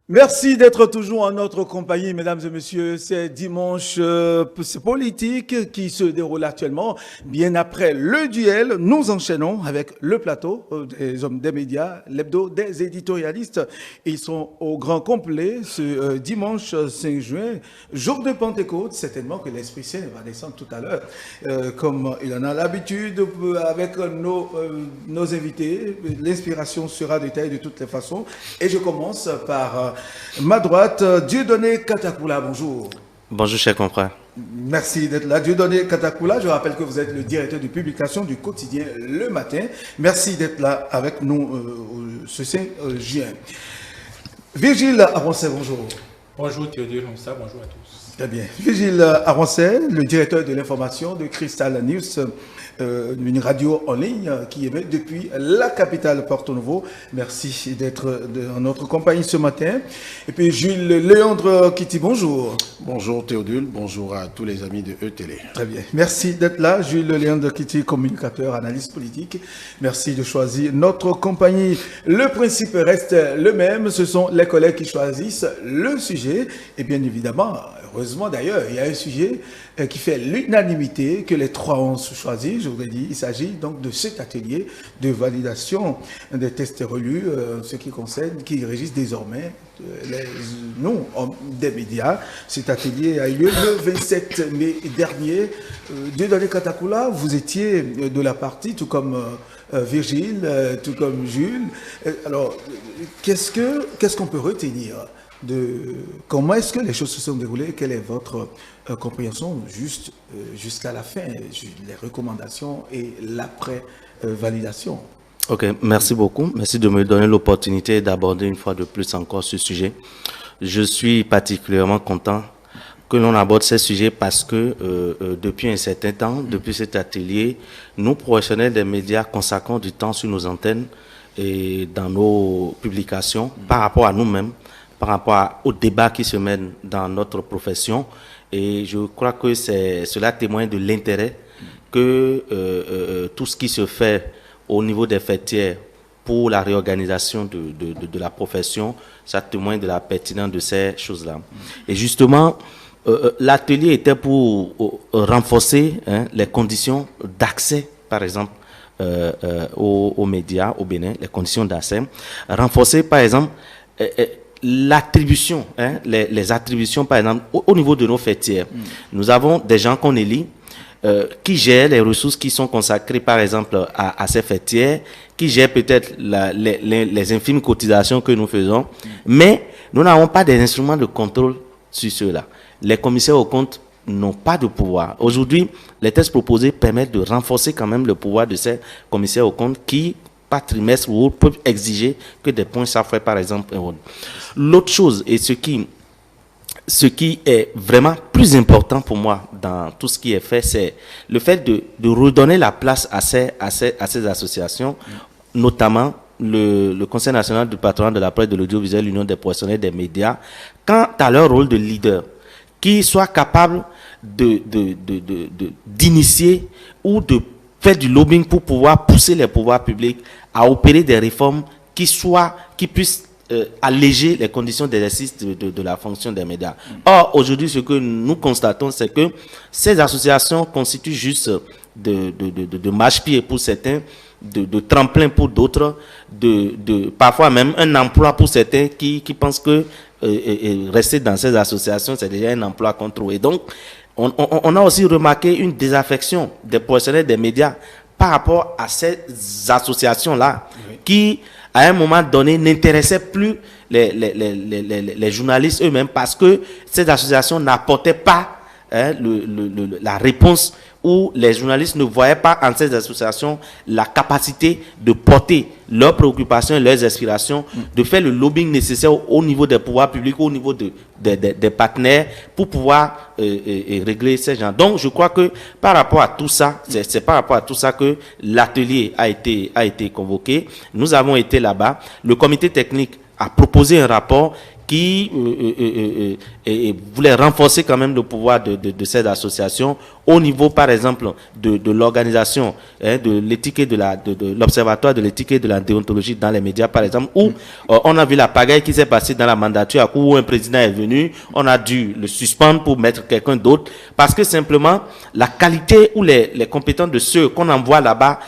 Merci d'être toujours en notre compagnie, mesdames et messieurs. C'est dimanche politique qui se déroule actuellement. Bien après le duel, nous enchaînons avec le plateau des hommes des médias, l'hebdo des éditorialistes. Ils sont au grand complet ce dimanche 5 juin, jour de Pentecôte. Certainement que l'Esprit Saint va descendre tout à l'heure, comme il en a l'habitude avec nos invités. L'inspiration sera de taille de toutes les façons. Et je commence par ma droite, Dieudonné Katakula, bonjour. Bonjour, chers confrères. Merci d'être là. Dieudonné Katakula, je rappelle que vous êtes le directeur de publication du quotidien Le Matin. Merci d'être là avec nous ce 5 juin. Virgile Aroncet, bonjour. Bonjour Théodule, bonjour à tous. Très bien. Virgile Aroncet, le directeur de l'information de Crystal News, une radio en ligne qui émet depuis la capitale Porto Novo. Merci d'être en notre compagnie ce matin. Et puis Jules Léandre Kitty, bonjour. Bonjour Théodule, bonjour à tous les amis de E-Télé. Très bien. Merci d'être là. Jules Léandre Kitty, communicateur, analyste politique. Merci de choisir notre compagnie. Le principe reste le même. Ce sont les collègues qui choisissent le sujet. Et bien évidemment, heureusement d'ailleurs, il y a un sujet qui fait l'unanimité que les trois ont choisi. Je vous l'ai dit, il s'agit donc de cet atelier de validation des tests relus, ce qui concerne, qui régissent désormais nous, hommes des médias. Cet atelier a eu lieu le 27 mai dernier. Dieudonné Katakula, vous étiez de la partie, tout comme Virgile, tout comme Jules. Alors, qu'est-ce qu'on peut retenir de comment est-ce que les choses se sont déroulées? Quelle est votre compréhension jusqu'à la fin, les recommandations et l'après-validation? Ok, merci beaucoup. Merci de me donner l'opportunité d'aborder une fois de plus encore ce sujet. Je suis particulièrement content que l'on aborde ce sujet parce que depuis un certain temps, depuis cet atelier, nous, professionnels des médias, consacrons du temps sur nos antennes et dans nos publications par rapport à nous-mêmes, par rapport au débat qui se mène dans notre profession. Et je crois que cela témoigne de l'intérêt que tout ce qui se fait au niveau des fêtières pour la réorganisation de la profession, ça témoigne de la pertinence de ces choses-là. Et justement, l'atelier était pour renforcer les conditions d'accès, par exemple, aux médias au Bénin, les conditions d'accès. Renforcer, par exemple, l'attribution, les attributions, par exemple, au niveau de nos fêtières. Nous avons des gens qu'on élit, qui gèrent les ressources qui sont consacrées, par exemple, à ces fêtières, qui gèrent peut-être les infimes cotisations que nous faisons, mais nous n'avons pas des instruments de contrôle sur ceux-là. Les commissaires aux comptes n'ont pas de pouvoir. Aujourd'hui, les tests proposés permettent de renforcer quand même le pouvoir de ces commissaires aux comptes qui, par trimestre ou autre, peuvent exiger que des points soient faits, par exemple. L'autre chose, et ce qui est vraiment plus important pour moi dans tout ce qui est fait, c'est le fait de redonner la place à ces associations, notamment le Conseil national du patronat de la presse, de l'audiovisuel, l'Union des professionnels des médias, quant à leur rôle de leader, qui soient capables d'initier ou de faire du lobbying pour pouvoir pousser les pouvoirs publics à opérer des réformes qui puissent alléger les conditions d'exercice de la fonction des médias. Or, aujourd'hui, ce que nous constatons, c'est que ces associations constituent juste de marche-pied pour certains, de tremplin pour d'autres, parfois même un emploi pour certains qui pensent que rester dans ces associations, c'est déjà un emploi contre eux. Et donc, on a aussi remarqué une désaffection des professionnels des médias par rapport à ces associations-là, qui, à un moment donné, n'intéressaient plus les journalistes eux-mêmes parce que ces associations n'apportaient pas la réponse, où les journalistes ne voyaient pas en ces associations la capacité de porter leurs préoccupations et leurs aspirations, de faire le lobbying nécessaire au niveau des pouvoirs publics, au niveau des partenaires, pour pouvoir régler ces gens. Donc, je crois que par rapport à tout ça, c'est par rapport à tout ça que l'atelier a été convoqué. Nous avons été là-bas. Le comité technique a proposé un rapport qui voulait renforcer quand même le pouvoir de ces associations au niveau, par exemple, de l'organisation, de l'éthique et de l'observatoire de l'éthique et de la déontologie dans les médias, par exemple, où on a vu la pagaille qui s'est passée dans la mandature, où un président est venu, on a dû le suspendre pour mettre quelqu'un d'autre, parce que simplement, la qualité ou les compétences de ceux qu'on envoie là-bas,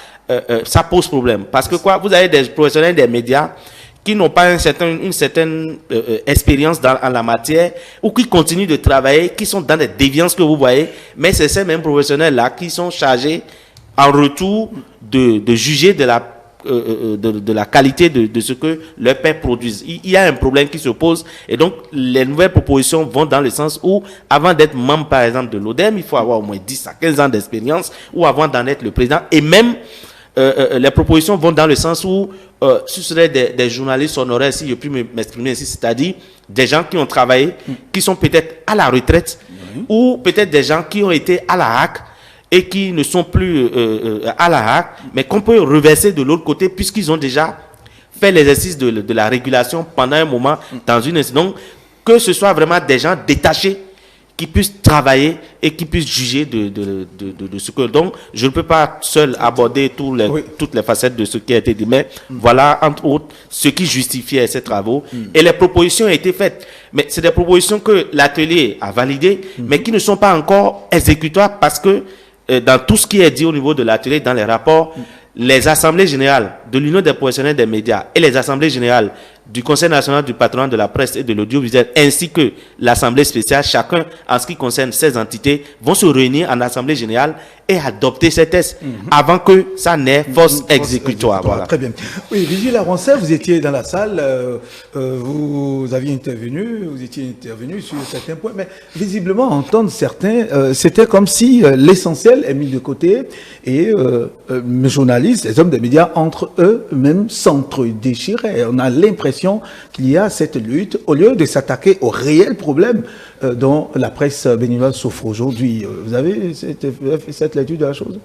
ça pose problème. Parce que quoi, vous avez des professionnels des médias qui n'ont pas une certaine expérience en la matière, ou qui continuent de travailler, qui sont dans des déviances que vous voyez, mais c'est ces mêmes professionnels-là qui sont chargés en retour de juger de la qualité de ce que leurs pairs produisent. Il y a un problème qui se pose, et donc les nouvelles propositions vont dans le sens où, avant d'être membre par exemple de l'ODEM, il faut avoir au moins 10 à 15 ans d'expérience, ou avant d'en être le président, et même les propositions vont dans le sens où ce seraient des journalistes honoraires, si je puis m'exprimer ainsi, c'est-à-dire des gens qui ont travaillé, qui sont peut-être à la retraite, ou peut-être des gens qui ont été à la HAC et qui ne sont plus à la HAC, mais qu'on peut reverser de l'autre côté puisqu'ils ont déjà fait l'exercice de la régulation pendant un moment dans une instance. Donc, que ce soit vraiment des gens détachés qui puissent travailler et qui puissent juger de ce que... Donc, je ne peux pas seul aborder toutes les facettes de ce qui a été dit, mais voilà, entre autres, ce qui justifiait ces travaux. Et les propositions ont été faites. Mais c'est des propositions que l'atelier a validées, mais qui ne sont pas encore exécutoires parce que dans tout ce qui est dit au niveau de l'atelier, dans les rapports, les assemblées générales de l'Union des professionnels des médias et les assemblées générales du Conseil national du patronat de la presse et de l'audiovisuel, ainsi que l'Assemblée spéciale, chacun, en ce qui concerne ces entités, vont se réunir en Assemblée générale et adopter ces tests avant que ça n'ait force exécutoire. Voilà. Très bien. Oui, Vigile Aroncet, vous étiez dans la salle, vous étiez intervenu sur certains points, mais visiblement, entendre certains, c'était comme si l'essentiel est mis de côté et les journalistes, les hommes des médias, entre eux-mêmes, s'entre-déchiraient. On a l'impression qu'il y a cette lutte, au lieu de s'attaquer aux réels problèmes dont la presse béninoise souffre aujourd'hui. Vous avez fait cette lecture de la chose?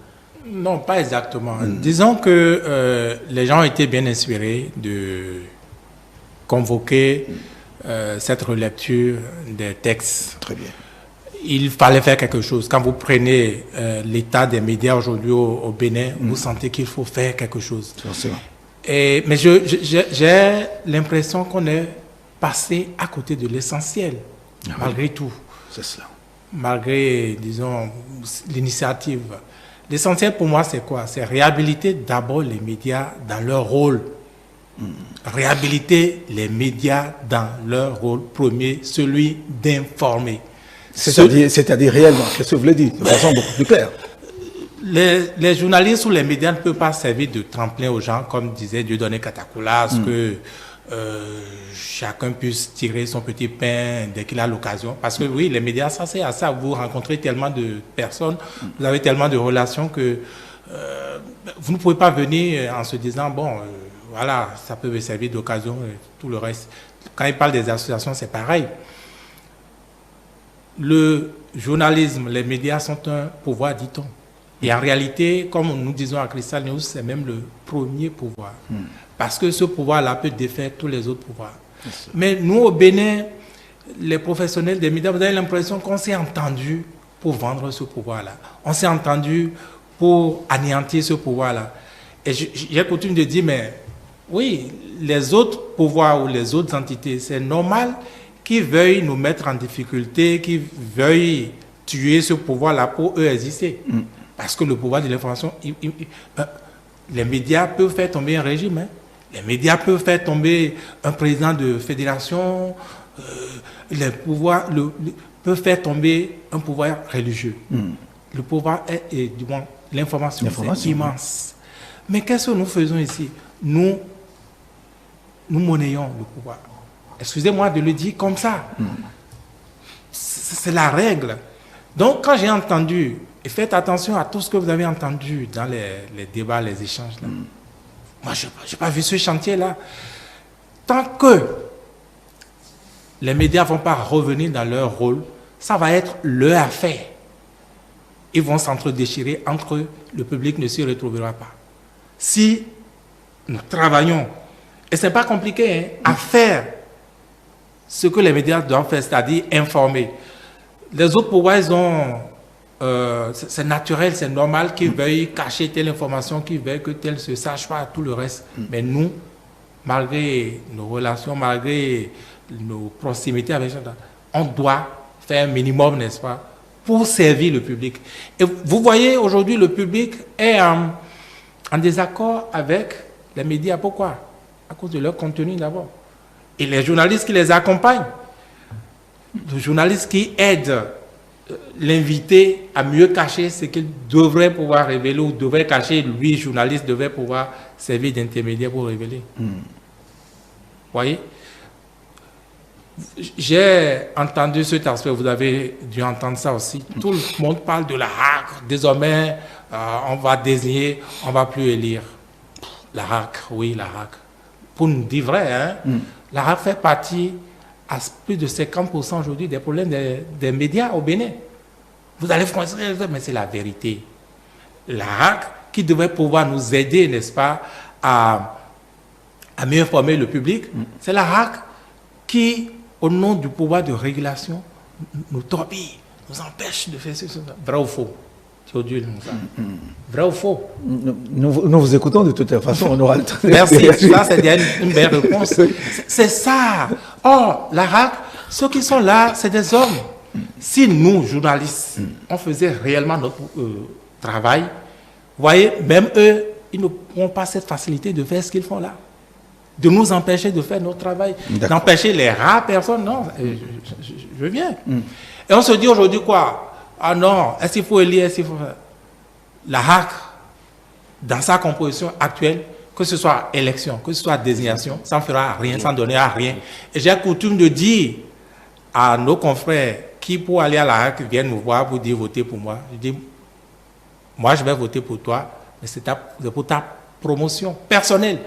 Non, pas exactement. Disons que les gens ont été bien inspirés de convoquer cette relecture des textes. Très bien. Il fallait faire quelque chose. Quand vous prenez l'état des médias aujourd'hui au Bénin, vous sentez qu'il faut faire quelque chose. Mais j'ai l'impression qu'on est passé à côté de l'essentiel, malgré tout. C'est cela. Malgré, disons, l'initiative. L'essentiel pour moi, c'est quoi? C'est réhabiliter d'abord les médias dans leur rôle. Réhabiliter les médias dans leur rôle premier, celui d'informer. C'est-à-dire réellement, qu'est-ce que vous voulez dire? De façon beaucoup plus claire. Les journalistes ou les médias ne peuvent pas servir de tremplin aux gens, comme disait Dieudonné Katakoulas, que chacun puisse tirer son petit pain dès qu'il a l'occasion. Parce que oui, les médias, ça c'est à ça. Vous rencontrez tellement de personnes, vous avez tellement de relations que vous ne pouvez pas venir en se disant, bon, voilà, ça peut me servir d'occasion et tout le reste. Quand il parle des associations, c'est pareil. Le journalisme, les médias sont un pouvoir, dit-on. Et en réalité, comme nous disons à Crystal News, c'est même le premier pouvoir. Parce que ce pouvoir-là peut défaire tous les autres pouvoirs. Mais nous, au Bénin, les professionnels des médias, vous avez l'impression qu'on s'est entendu pour vendre ce pouvoir-là. On s'est entendu pour anéantir ce pouvoir-là. Et j'ai coutume de dire, mais oui, les autres pouvoirs ou les autres entités, c'est normal qu'ils veuillent nous mettre en difficulté, qu'ils veuillent tuer ce pouvoir-là pour eux exister. Parce que le pouvoir de l'information, les médias peuvent faire tomber un régime. Les médias peuvent faire tomber un président de fédération. Les pouvoirs peuvent faire tomber un pouvoir religieux. Le pouvoir est du moins, l'information est immense. Mais qu'est-ce que nous faisons ici? Nous monnayons le pouvoir. Excusez-moi de le dire comme ça. C'est la règle. Donc, quand j'ai entendu, et faites attention à tout ce que vous avez entendu dans les débats, les échanges, là. Moi, je n'ai pas vu ce chantier-là. Tant que les médias ne vont pas revenir dans leur rôle, ça va être leur affaire. Ils vont s'entre-déchirer entre eux, le public ne s'y retrouvera pas. Si nous travaillons Et ce n'est pas compliqué à faire ce que les médias doivent faire, c'est-à-dire informer. Les autres pouvoirs, ils ont... c'est naturel, c'est normal qu'ils veuillent cacher telle information, qu'ils veuillent que tel se sache pas, tout le reste. Mais nous, malgré nos relations, malgré nos proximités avec les gens, on doit faire un minimum, n'est-ce pas, pour servir le public. Et vous voyez, aujourd'hui, le public est en désaccord avec les médias. Pourquoi? À cause de leur contenu d'abord. Et les journalistes qui les accompagnent, les journalistes qui aident l'invité à mieux cacher ce qu'il devrait pouvoir révéler ou devrait cacher, lui, journaliste, devrait pouvoir servir d'intermédiaire pour révéler. Vous voyez? J'ai entendu cet aspect, vous avez dû entendre ça aussi. Tout le monde parle de la HAC. Désormais, on va désigner, on ne va plus élire. La HAC, oui, la HAC. Pour nous dire vrai, la HAC fait partie à plus de 50% aujourd'hui des problèmes des médias au Bénin. Vous allez franchir, mais c'est la vérité. La HAC qui devrait pouvoir nous aider, n'est-ce pas, à mieux informer le public, c'est la HAC qui, au nom du pouvoir de régulation, nous torpille, nous empêche de faire ceci. Vrai ou faux? Théodule, vrai ou faux? Nous vous écoutons de toute façon, on aura le temps. Merci, ça c'est une belle réponse. C'est ça. Or, la HAC, ceux qui sont là, c'est des hommes. Si nous, journalistes, on faisait réellement notre travail, vous voyez, même eux, ils n'auront pas cette facilité de faire ce qu'ils font là. De nous empêcher de faire notre travail, d'empêcher les rares personnes. Non, je viens. Et on se dit aujourd'hui quoi? Ah non, est-ce qu'il faut élire, est-ce qu'il faut... La HAC, dans sa composition actuelle, que ce soit élection, que ce soit désignation, ça ne fera rien, ça ne donnera rien. Et j'ai coutume de dire à nos confrères qui, pour aller à la HAC, viennent nous voir pour dire votez pour moi. Je dis, moi je vais voter pour toi, mais c'est pour ta promotion personnelle.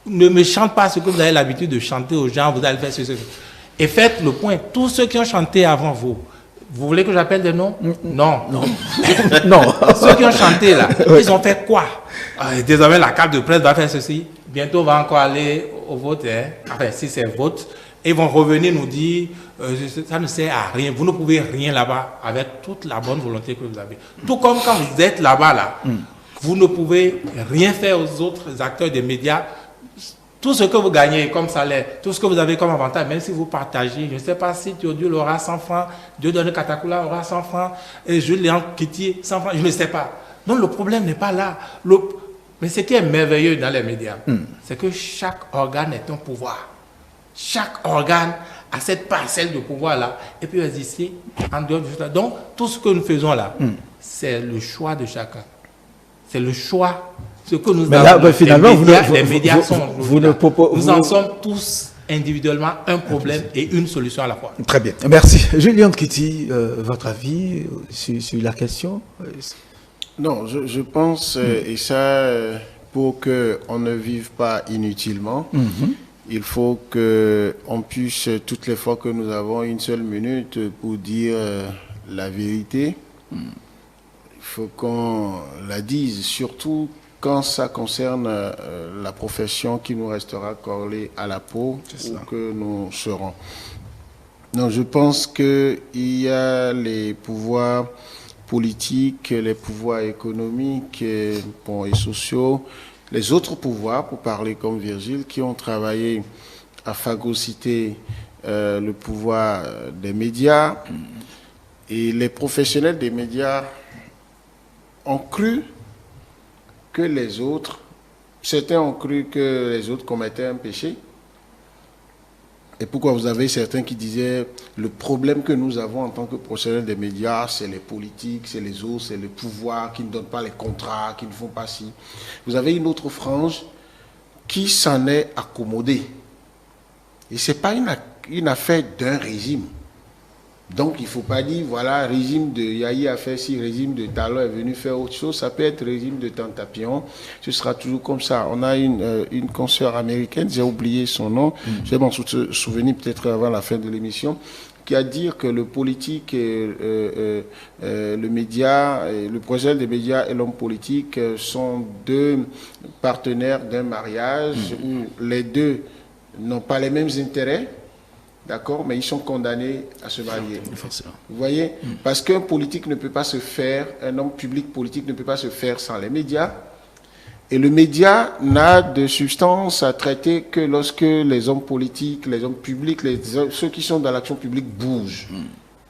Ne me chante pas ce que vous avez l'habitude de chanter aux gens, vous allez faire ceci. Et faites le point. Tous ceux qui ont chanté avant vous voulez que j'appelle des noms? Non. Non. Ceux qui ont chanté là, ils ont fait quoi? Désormais, la carte de presse va faire ceci. Bientôt, on va encore aller au vote. Enfin, si c'est vote, ils vont revenir nous dire ça ne sert à rien. Vous ne pouvez rien là-bas avec toute la bonne volonté que vous avez. Tout comme quand vous êtes là-bas, là, vous ne pouvez rien faire aux autres acteurs des médias. Tout ce que vous gagnez comme salaire, tout ce que vous avez comme avantage, même si vous partagez, je ne sais pas si Théodule aura 100 francs, Dieudonné Katakula aura 100 francs, et Julien Kiti 100 francs, je ne sais pas. Donc le problème n'est pas là. Mais ce qui est merveilleux dans les médias, c'est que chaque organe est un pouvoir. Chaque organe a cette parcelle de pouvoir-là, et puis exister en dehors du choix. Donc tout ce que nous faisons là, c'est le choix de chacun. C'est le choix. Ce que nous avons, là, finalement, les médias sont nous en sommes tous individuellement un problème et une solution à la fois. Très bien. Merci. Julien Kiti, votre avis sur la question? Non, je pense, et ça, pour qu'on ne vive pas inutilement, il faut qu'on puisse, toutes les fois que nous avons une seule minute pour dire la vérité, il faut qu'on la dise, surtout quand ça concerne la profession qui nous restera collée à la peau ou que nous serons. Donc, je pense qu'il y a les pouvoirs politiques, les pouvoirs économiques et sociaux, les autres pouvoirs, pour parler comme Virgile, qui ont travaillé à phagocyter le pouvoir des médias. Et les professionnels des médias ont cru que les autres, certains ont cru que les autres commettaient un péché. Et pourquoi vous avez certains qui disaient le problème que nous avons en tant que professionnels des médias, c'est les politiques, c'est les autres, c'est le pouvoir qui ne donne pas les contrats, qui ne font pas ci. Vous avez une autre frange qui s'en est accommodée. Et ce n'est pas une affaire d'un régime. Donc, il ne faut pas dire, voilà, régime de Yahi a fait ci, régime de Talon est venu faire autre chose. Ça peut être régime de Tantapion. Ce sera toujours comme ça. On a une consoeur américaine, j'ai oublié son nom, je vais m'en souvenir peut-être avant la fin de l'émission, qui a dit que le politique, le média, le projet des médias et l'homme politique sont deux partenaires d'un mariage où les deux n'ont pas les mêmes intérêts. D'accord, mais ils sont condamnés à se marier. Vous voyez, parce qu'un politique ne peut pas se faire, un homme public politique ne peut pas se faire sans les médias. Et le média n'a de substance à traiter que lorsque les hommes politiques, les hommes publics, ceux qui sont dans l'action publique bougent.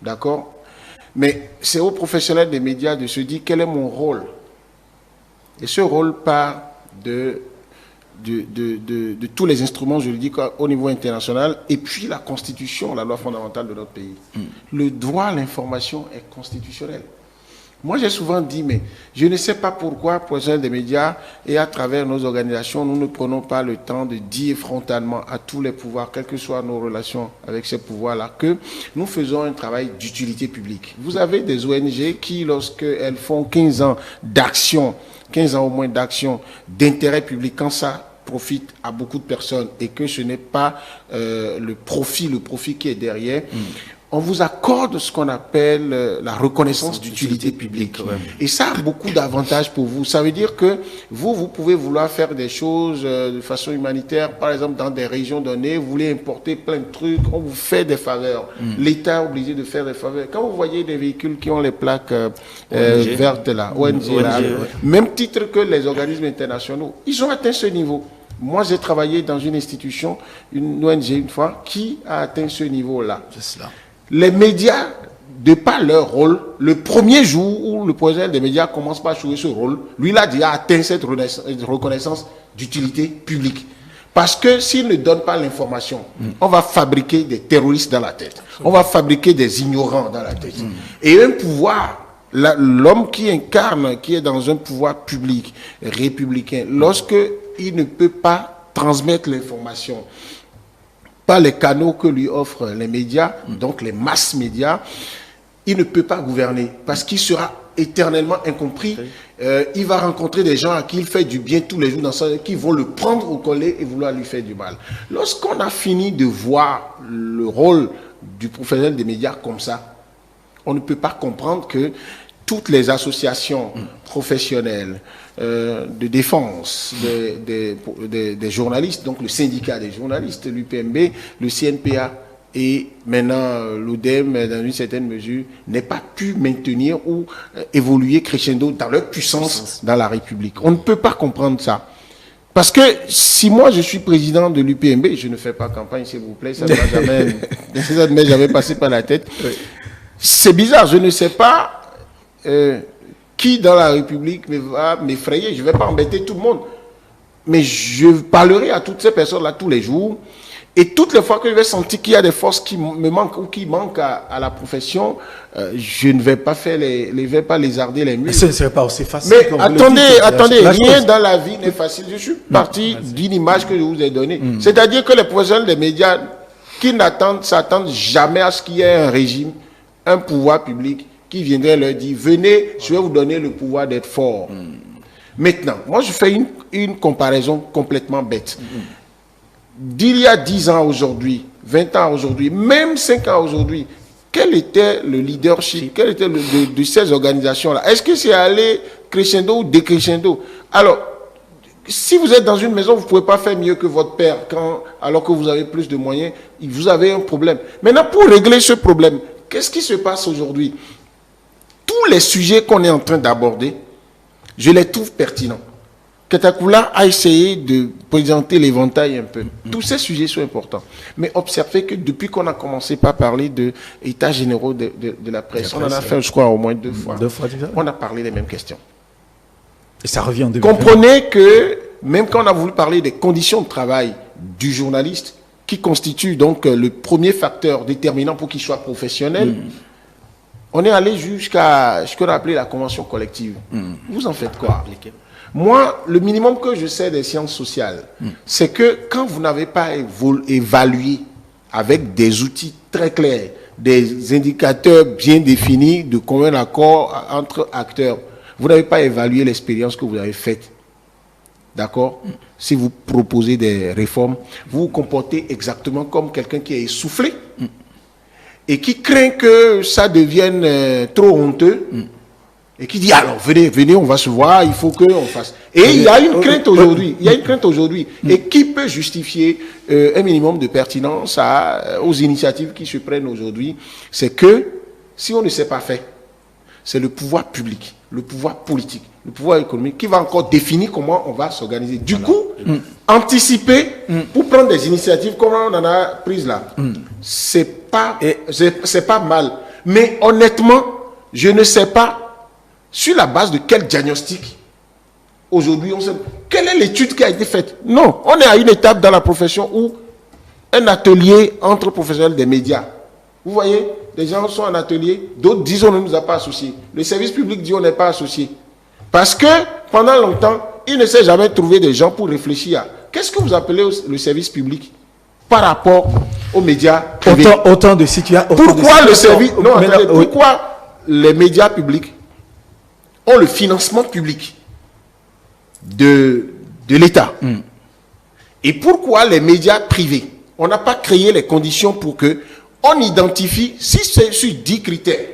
D'accord? Mais c'est aux professionnels des médias de se dire quel est mon rôle. Et ce rôle part de tous les instruments juridiques au niveau international et puis la Constitution, la loi fondamentale de notre pays. Le droit à l'information est constitutionnel. Moi, j'ai souvent dit, mais je ne sais pas pourquoi, professionnels des médias et à travers nos organisations, nous ne prenons pas le temps de dire frontalement à tous les pouvoirs, quelles que soient nos relations avec ces pouvoirs-là, que nous faisons un travail d'utilité publique. Vous avez des ONG qui, lorsqu'elles font 15 ans d'action, 15 ans au moins d'action d'intérêt public, quand ça profite à beaucoup de personnes et que ce n'est pas le profit qui est derrière, on vous accorde ce qu'on appelle la reconnaissance d'utilité publique. Et ça a beaucoup d'avantages pour vous. Ça veut dire que vous pouvez vouloir faire des choses de façon humanitaire, par exemple dans des régions données, vous voulez importer plein de trucs, on vous fait des faveurs. L'État est obligé de faire des faveurs. Quand vous voyez des véhicules qui ont les plaques vertes là, ONG là, même titre que les organismes internationaux, ils ont atteint ce niveau. Moi, j'ai travaillé dans une institution, une ONG une fois, qui a atteint ce niveau-là. C'est cela. Les médias, de par leur rôle, le premier jour où le projet des médias commence par jouer ce rôle, lui, il a déjà atteint cette reconnaissance d'utilité publique. Parce que s'il ne donne pas l'information, on va fabriquer des terroristes dans la tête. On va fabriquer des ignorants dans la tête. Et un pouvoir, l'homme qui incarne, qui est dans un pouvoir public, républicain, lorsque il ne peut pas transmettre l'information par les canaux que lui offrent les médias, donc les masses médias, il ne peut pas gouverner parce qu'il sera éternellement incompris. Il va rencontrer des gens à qui il fait du bien tous les jours, qui vont le prendre au collet et vouloir lui faire du mal. Lorsqu'on a fini de voir le rôle du professionnel des médias comme ça, on ne peut pas comprendre que toutes les associations professionnelles de défense des journalistes, donc le syndicat des journalistes, l'UPMB, le CNPA et maintenant l'ODEM, dans une certaine mesure, n'aient pas pu maintenir ou évoluer crescendo dans leur puissance dans la République. On ne peut pas comprendre ça. Parce que si moi je suis président de l'UPMB, je ne fais pas campagne, s'il vous plaît, ça ne m'est jamais passé par la tête. C'est bizarre, je ne sais pas qui dans la République va m'effrayer. Je ne vais pas embêter tout le monde. Mais je parlerai à toutes ces personnes-là tous les jours. Et toutes les fois que je vais sentir qu'il y a des forces qui me manquent ou qui manquent à la profession, je ne vais pas faire vais pas lézarder les murs. Ce ne serait pas aussi facile. Mais attendez, rien dans la vie n'est facile. Je suis parti d'une image que je vous ai donnée. C'est-à-dire que les professionnels des médias qui s'attendent jamais à ce qu'il y ait un régime, un pouvoir public qui viendrait leur dire, venez, je vais vous donner le pouvoir d'être fort. Maintenant, moi je fais une comparaison complètement bête. D'il y a 10 ans aujourd'hui, 20 ans aujourd'hui, même 5 ans aujourd'hui, quel était le leadership, quel était de ces organisations-là? Est-ce que c'est allé crescendo ou décrescendo? Alors, si vous êtes dans une maison, vous ne pouvez pas faire mieux que votre père, alors que vous avez plus de moyens, vous avez un problème. Maintenant, pour régler ce problème, qu'est-ce qui se passe aujourd'hui? Tous les sujets qu'on est en train d'aborder, je les trouve pertinents. Ketakula a essayé de présenter l'éventail un peu. Tous ces sujets sont importants. Mais observez que depuis qu'on a commencé par parler de états généraux de la presse, on en a fait, je crois, au moins 2 fois. On a parlé des mêmes questions. Et ça revient en 2020. Comprenez que même quand on a voulu parler des conditions de travail du journaliste, qui constitue donc le premier facteur déterminant pour qu'il soit professionnel, on est allé jusqu'à ce qu'on a appelé la convention collective. Vous en faites quoi? Moi, le minimum que je sais des sciences sociales, c'est que quand vous n'avez pas évalué avec des outils très clairs, des indicateurs bien définis de commun accord entre acteurs. Vous n'avez pas évalué l'expérience que vous avez faite. D'accord? Si vous proposez des réformes, vous vous comportez exactement comme quelqu'un qui est essoufflé et qui craint que ça devienne trop honteux et qui dit alors venez, on va se voir, il faut qu'on fasse. Et il y a une crainte aujourd'hui. Et qui peut justifier un minimum de pertinence aux initiatives qui se prennent aujourd'hui? C'est que si on ne sait pas faire, c'est le pouvoir public, le pouvoir politique, le pouvoir économique qui va encore définir comment on va s'organiser. Du coup, anticiper pour prendre des initiatives comme on en a prises là, c'est pas mal. Mais honnêtement, je ne sais pas sur la base de quel diagnostic aujourd'hui on sait. Quelle est l'étude qui a été faite? Non, on est à une étape dans la profession où un atelier entre professionnels des médias. Vous voyez, les gens sont en atelier, d'autres disent on ne nous a pas associés. Le service public dit on n'est pas associé. Parce que pendant longtemps, il ne s'est jamais trouvé des gens pour réfléchir à qu'est-ce que vous appelez le service public par rapport aux médias privés. Autant de situations. Pourquoi les médias publics ont le financement public de l'État? Et pourquoi les médias privés, on n'a pas créé les conditions pour que on identifie, si c'est sur 10 critères,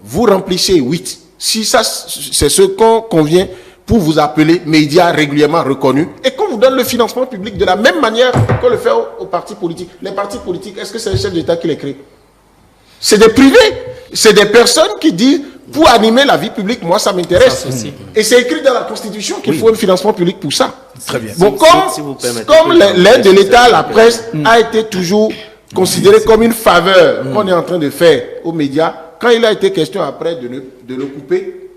vous remplissez 8. Si ça, c'est ce qu'on convient pour vous appeler médias régulièrement reconnus et qu'on vous donne le financement public de la même manière qu'on le fait aux partis politiques. Les partis politiques, est-ce que c'est le chef d'État qui les crée? C'est des privés. C'est des personnes qui disent, pour animer la vie publique, moi, ça m'intéresse. Et c'est écrit dans la Constitution qu'il faut un financement public pour ça. Très bien. Bon, comme l'aide de l'État à la presse a été toujours considérée comme une faveur qu'on est en train de faire aux médias, quand il a été question après de le couper,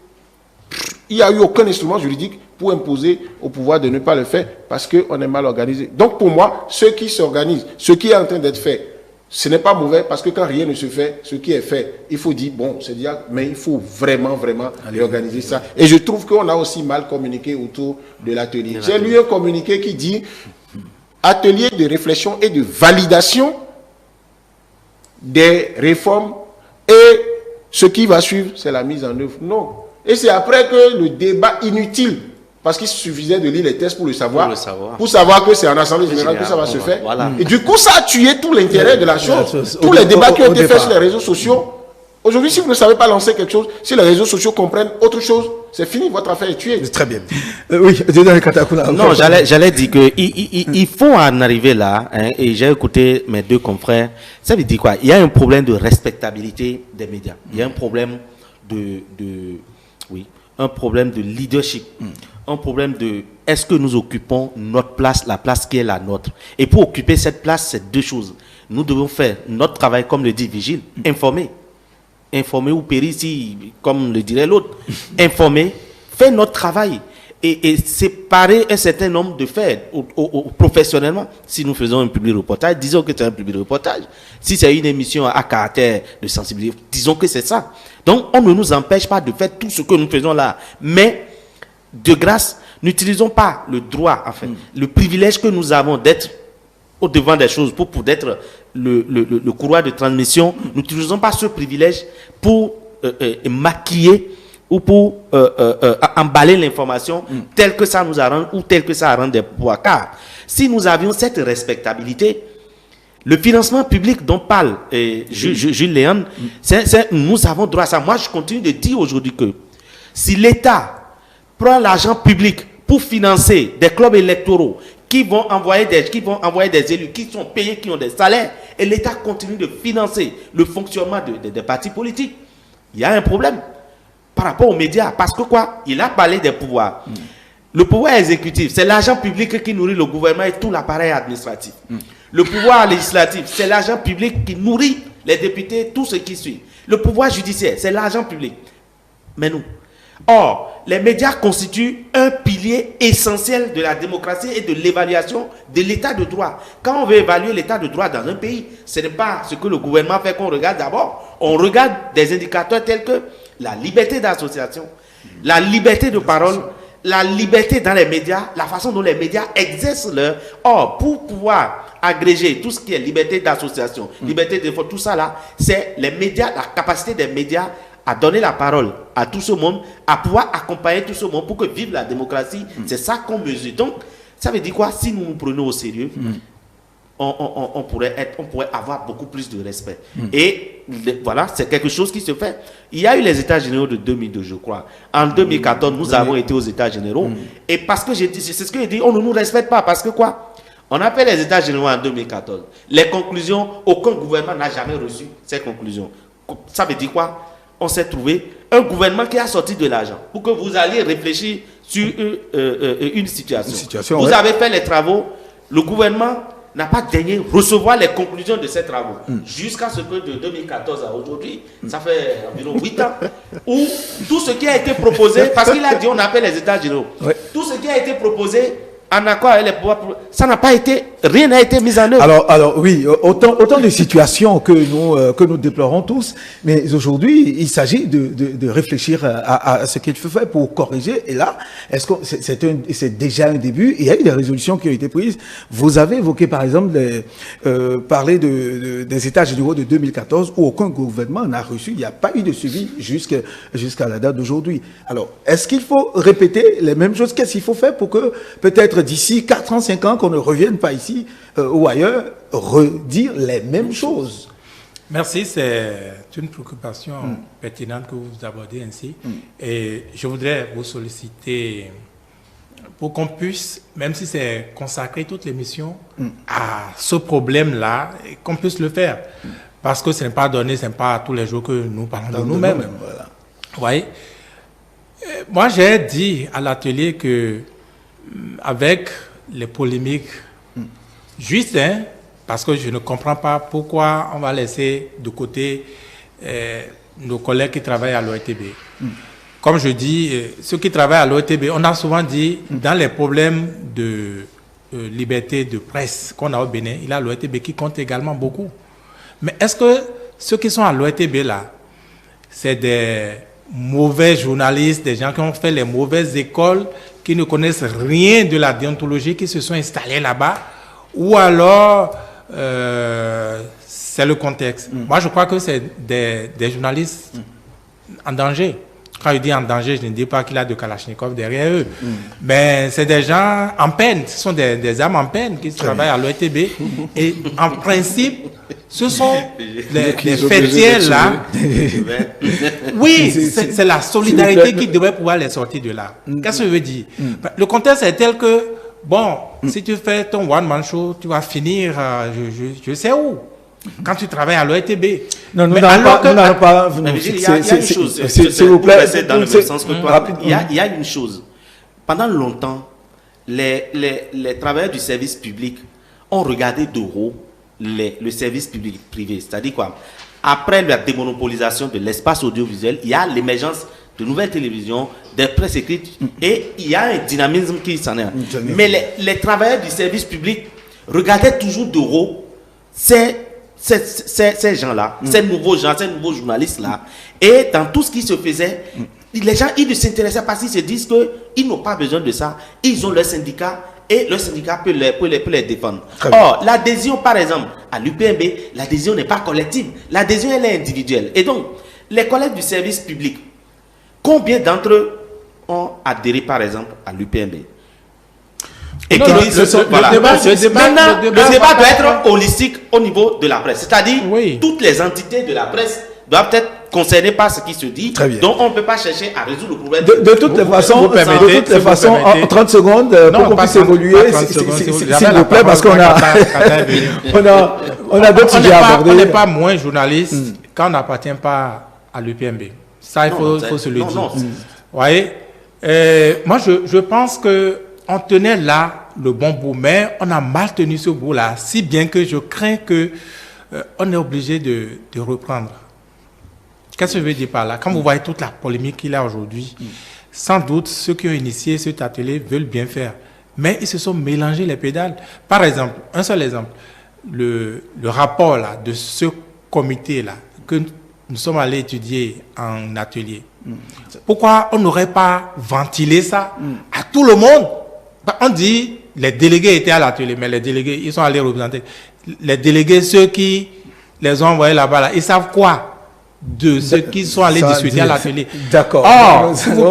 il n'y a eu aucun instrument juridique pour imposer au pouvoir de ne pas le faire parce qu'on est mal organisé. Donc pour moi, ceux qui s'organisent, ce qui est en train d'être fait, ce n'est pas mauvais parce que quand rien ne se fait, ce qui est fait, il faut dire, bon, c'est dire, mais il faut vraiment réorganiser ça. Et je trouve qu'on a aussi mal communiqué autour de l'atelier. J'ai lu un communiqué qui dit atelier de réflexion et de validation des réformes et ce qui va suivre, c'est la mise en œuvre. Non. Et c'est après que le débat inutile, parce qu'il suffisait de lire les textes pour le savoir, pour savoir que c'est en Assemblée générale que ça va se faire. Voilà. Et du coup, ça a tué tout l'intérêt de la chose. Tous les débats qui ont été faits sur les réseaux sociaux. Aujourd'hui, si vous ne savez pas lancer quelque chose, si les réseaux sociaux comprennent autre chose, c'est fini, votre affaire est tuée. Très bien. Oui, non, j'allais dire qu'il faut en arriver là, hein, et j'ai écouté mes deux confrères. Ça veut dire quoi? Il y a un problème de respectabilité des médias. Il y a un problème un problème de leadership. Un problème de est-ce que nous occupons notre place, la place qui est la nôtre. Et pour occuper cette place, c'est deux choses. Nous devons faire notre travail, comme le dit Vigile, informer ou périr, comme le dirait l'autre. Informer, faire notre travail et séparer un certain nombre de faits professionnellement. Si nous faisons un public reportage, disons que c'est un public reportage. Si c'est une émission à caractère de sensibilité, disons que c'est ça. Donc, on ne nous empêche pas de faire tout ce que nous faisons là. Mais, de grâce, n'utilisons pas le droit, enfin, le privilège que nous avons d'être au devant des choses, pour d'être le courroie de transmission. N'utilisons pas ce privilège pour maquiller ou pour emballer l'information telle que ça nous arrange ou telle que ça arrange des pouvoirs. Car si nous avions cette respectabilité, le financement public dont parle Jules Léon, nous avons droit à ça. Moi, je continue de dire aujourd'hui que si l'État prend l'argent public pour financer des clubs électoraux qui vont envoyer des élus qui sont payés, qui ont des salaires, et l'État continue de financer le fonctionnement des partis politiques, il y a un problème par rapport aux médias. Parce que quoi? Il a parlé des pouvoirs. Le pouvoir exécutif, c'est l'argent public qui nourrit le gouvernement et tout l'appareil administratif. Le pouvoir législatif, c'est l'argent public qui nourrit les députés, tout ce qui suit. Le pouvoir judiciaire, c'est l'argent public. Mais nous. Or, les médias constituent un pilier essentiel de la démocratie et de l'évaluation de l'état de droit. Quand on veut évaluer l'état de droit dans un pays, ce n'est pas ce que le gouvernement fait qu'on regarde d'abord. On regarde des indicateurs tels que la liberté d'association, la liberté de parole, la liberté dans les médias, la façon dont les médias exercent leur... Or, pour pouvoir agréger tout ce qui est liberté d'association, liberté de... tout ça là, c'est les médias, la capacité des médias à donner la parole à tout ce monde, à pouvoir accompagner tout ce monde pour que vive la démocratie. C'est ça qu'on mesure. Donc, ça veut dire quoi? Si nous nous prenons au sérieux, on pourrait avoir beaucoup plus de respect. Et voilà, c'est quelque chose qui se fait. Il y a eu les États généraux de 2002, je crois. En 2014, nous avons été aux États généraux. Et parce que c'est ce que j'ai dit, on ne nous respecte pas. Parce que quoi? On a fait les États généraux en 2014. Les conclusions, aucun gouvernement n'a jamais reçu ces conclusions. Ça veut dire quoi? On s'est trouvé un gouvernement qui a sorti de l'argent pour que vous alliez réfléchir sur une situation. Vous avez fait les travaux, le gouvernement n'a pas daigné recevoir les conclusions de ces travaux. Jusqu'à ce que de 2014 à aujourd'hui, ça fait environ 8 ans, où tout ce qui a été proposé, parce qu'il a dit on appelle les États généraux, tout ce qui a été proposé en accord avec les pouvoirs, ça n'a pas été, rien n'a été mis en œuvre. Alors oui, autant de situations que nous déplorons tous, mais aujourd'hui, il s'agit de réfléchir à ce qu'il faut faire pour corriger. Et là, est-ce que c'est déjà un début? Il y a eu des résolutions qui ont été prises. Vous avez évoqué, par exemple, parler des États généraux de 2014 où aucun gouvernement n'a reçu. Il n'y a pas eu de suivi jusqu'à la date d'aujourd'hui. Alors, est-ce qu'il faut répéter les mêmes choses? Qu'est-ce qu'il faut faire pour que peut-être d'ici 4 ans, 5 ans, qu'on ne revienne pas ici ou ailleurs, redire les mêmes choses? Merci, c'est une préoccupation pertinente que vous abordez ainsi. Et je voudrais vous solliciter pour qu'on puisse, même si c'est consacrer toute l'émission à ce problème-là, qu'on puisse le faire. Parce que ce n'est pas donné, ce n'est pas tous les jours que nous parlons de nous-mêmes. Voilà. Vous voyez? Moi, j'ai dit à l'atelier que avec les polémiques justes, parce que je ne comprends pas pourquoi on va laisser de côté nos collègues qui travaillent à l'OETB. Comme je dis, ceux qui travaillent à l'OETB, on a souvent dit, dans les problèmes de liberté de presse qu'on a au Bénin, il y a l'OETB qui compte également beaucoup. Mais est-ce que ceux qui sont à l'OETB là, c'est des mauvais journalistes, des gens qui ont fait les mauvaises écoles, qui ne connaissent rien de la déontologie, qui se sont installés là-bas, ou alors c'est le contexte. Moi, je crois que c'est des journalistes en danger. Quand je dis en danger, je ne dis pas qu'il a de Kalachnikov derrière eux. Mais c'est des gens en peine, ce sont des âmes en peine qui travaillent à l'OETB. Et en principe, ce sont les fêtiers là. Oui, c'est la solidarité qui devrait pouvoir les sortir de là. Qu'est-ce que je veux dire? Le contexte est tel que, bon, si tu fais ton one-man show, tu vas finir, je sais où. Quand tu travailles à l'OETB. Non, nous n'allons pas. Il y a une chose, s'il vous plaît, dans le même sens que toi. Il y a une chose. Pendant longtemps, les travailleurs du service public ont regardé de haut le service public privé. C'est-à-dire quoi? Après la démonopolisation de l'espace audiovisuel, il y a l'émergence de nouvelles télévisions, des presses écrites, et il y a un dynamisme qui s'en est. Mais les travailleurs du service public regardaient toujours de haut ces gens-là, ces nouveaux gens, ces nouveaux journalistes-là. Et dans tout ce qui se faisait, les gens, ils ne s'intéressaient pas, ils se disent qu'ils n'ont pas besoin de ça. Ils ont leur syndicat et leur syndicat peut les défendre. Or, l'adhésion, par exemple, à l'UPMB, l'adhésion n'est pas collective. L'adhésion, elle est individuelle. Et donc, les collègues du service public, combien d'entre eux ont adhéré, par exemple, à l'UPMB? Et qui disent le débat doit être holistique au niveau de la presse. C'est-à-dire, toutes les entités de la presse doivent être concernées par ce qui se dit. Donc, on ne peut pas chercher à résoudre le problème. De toutes les façons, en 30 secondes, pour qu'on puisse évoluer, s'il vous plaît, parce qu'on a d'autres sujets à aborder. On n'est pas moins journaliste quand on n'appartient pas à l'UPMB. Ça, il faut se le dire. Vous voyez, moi, je pense que on tenait là le bon bout, mais on a mal tenu ce bout-là, si bien que je crains que on est obligé de reprendre. Qu'est-ce que je veux dire par là? Quand vous voyez toute la polémique qu'il y a aujourd'hui, sans doute ceux qui ont initié cet atelier veulent bien faire, mais ils se sont mélangés les pédales. Par exemple, un seul exemple, le rapport là, de ce comité-là, que nous sommes allés étudier en atelier, Pourquoi on n'aurait pas ventilé ça à tout le monde? On dit les délégués étaient à l'atelier, mais les délégués, ils sont allés représenter. Les délégués, ceux qui les ont envoyés là-bas, là, ils savent quoi de ceux qui sont allés discuter à l'atelier? D'accord. Oh, s'il vous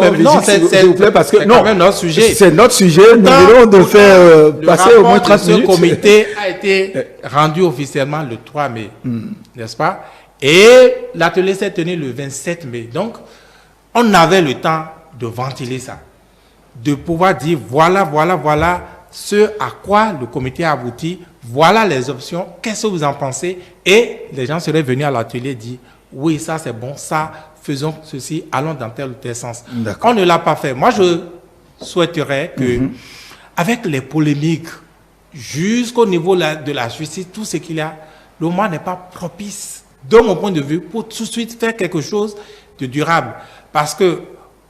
plaît, parce que c'est quand même notre sujet. C'est notre sujet. Nous venons de faire passer au moins 30 minutes. Ce comité a été rendu officiellement le 3 mai, n'est-ce pas? Et l'atelier s'est tenu le 27 mai. Donc, on avait le temps de ventiler ça, de pouvoir dire voilà ce à quoi le comité a abouti, voilà les options, qu'est-ce que vous en pensez? Et les gens seraient venus à l'atelier dire oui, ça c'est bon, ça, faisons ceci, allons dans tel ou tel sens. On ne l'a pas fait. Moi, je souhaiterais que, avec les polémiques, jusqu'au niveau de la justice, tout ce qu'il y a, le moment n'est pas propice, de mon point de vue, pour tout de suite faire quelque chose de durable. Parce que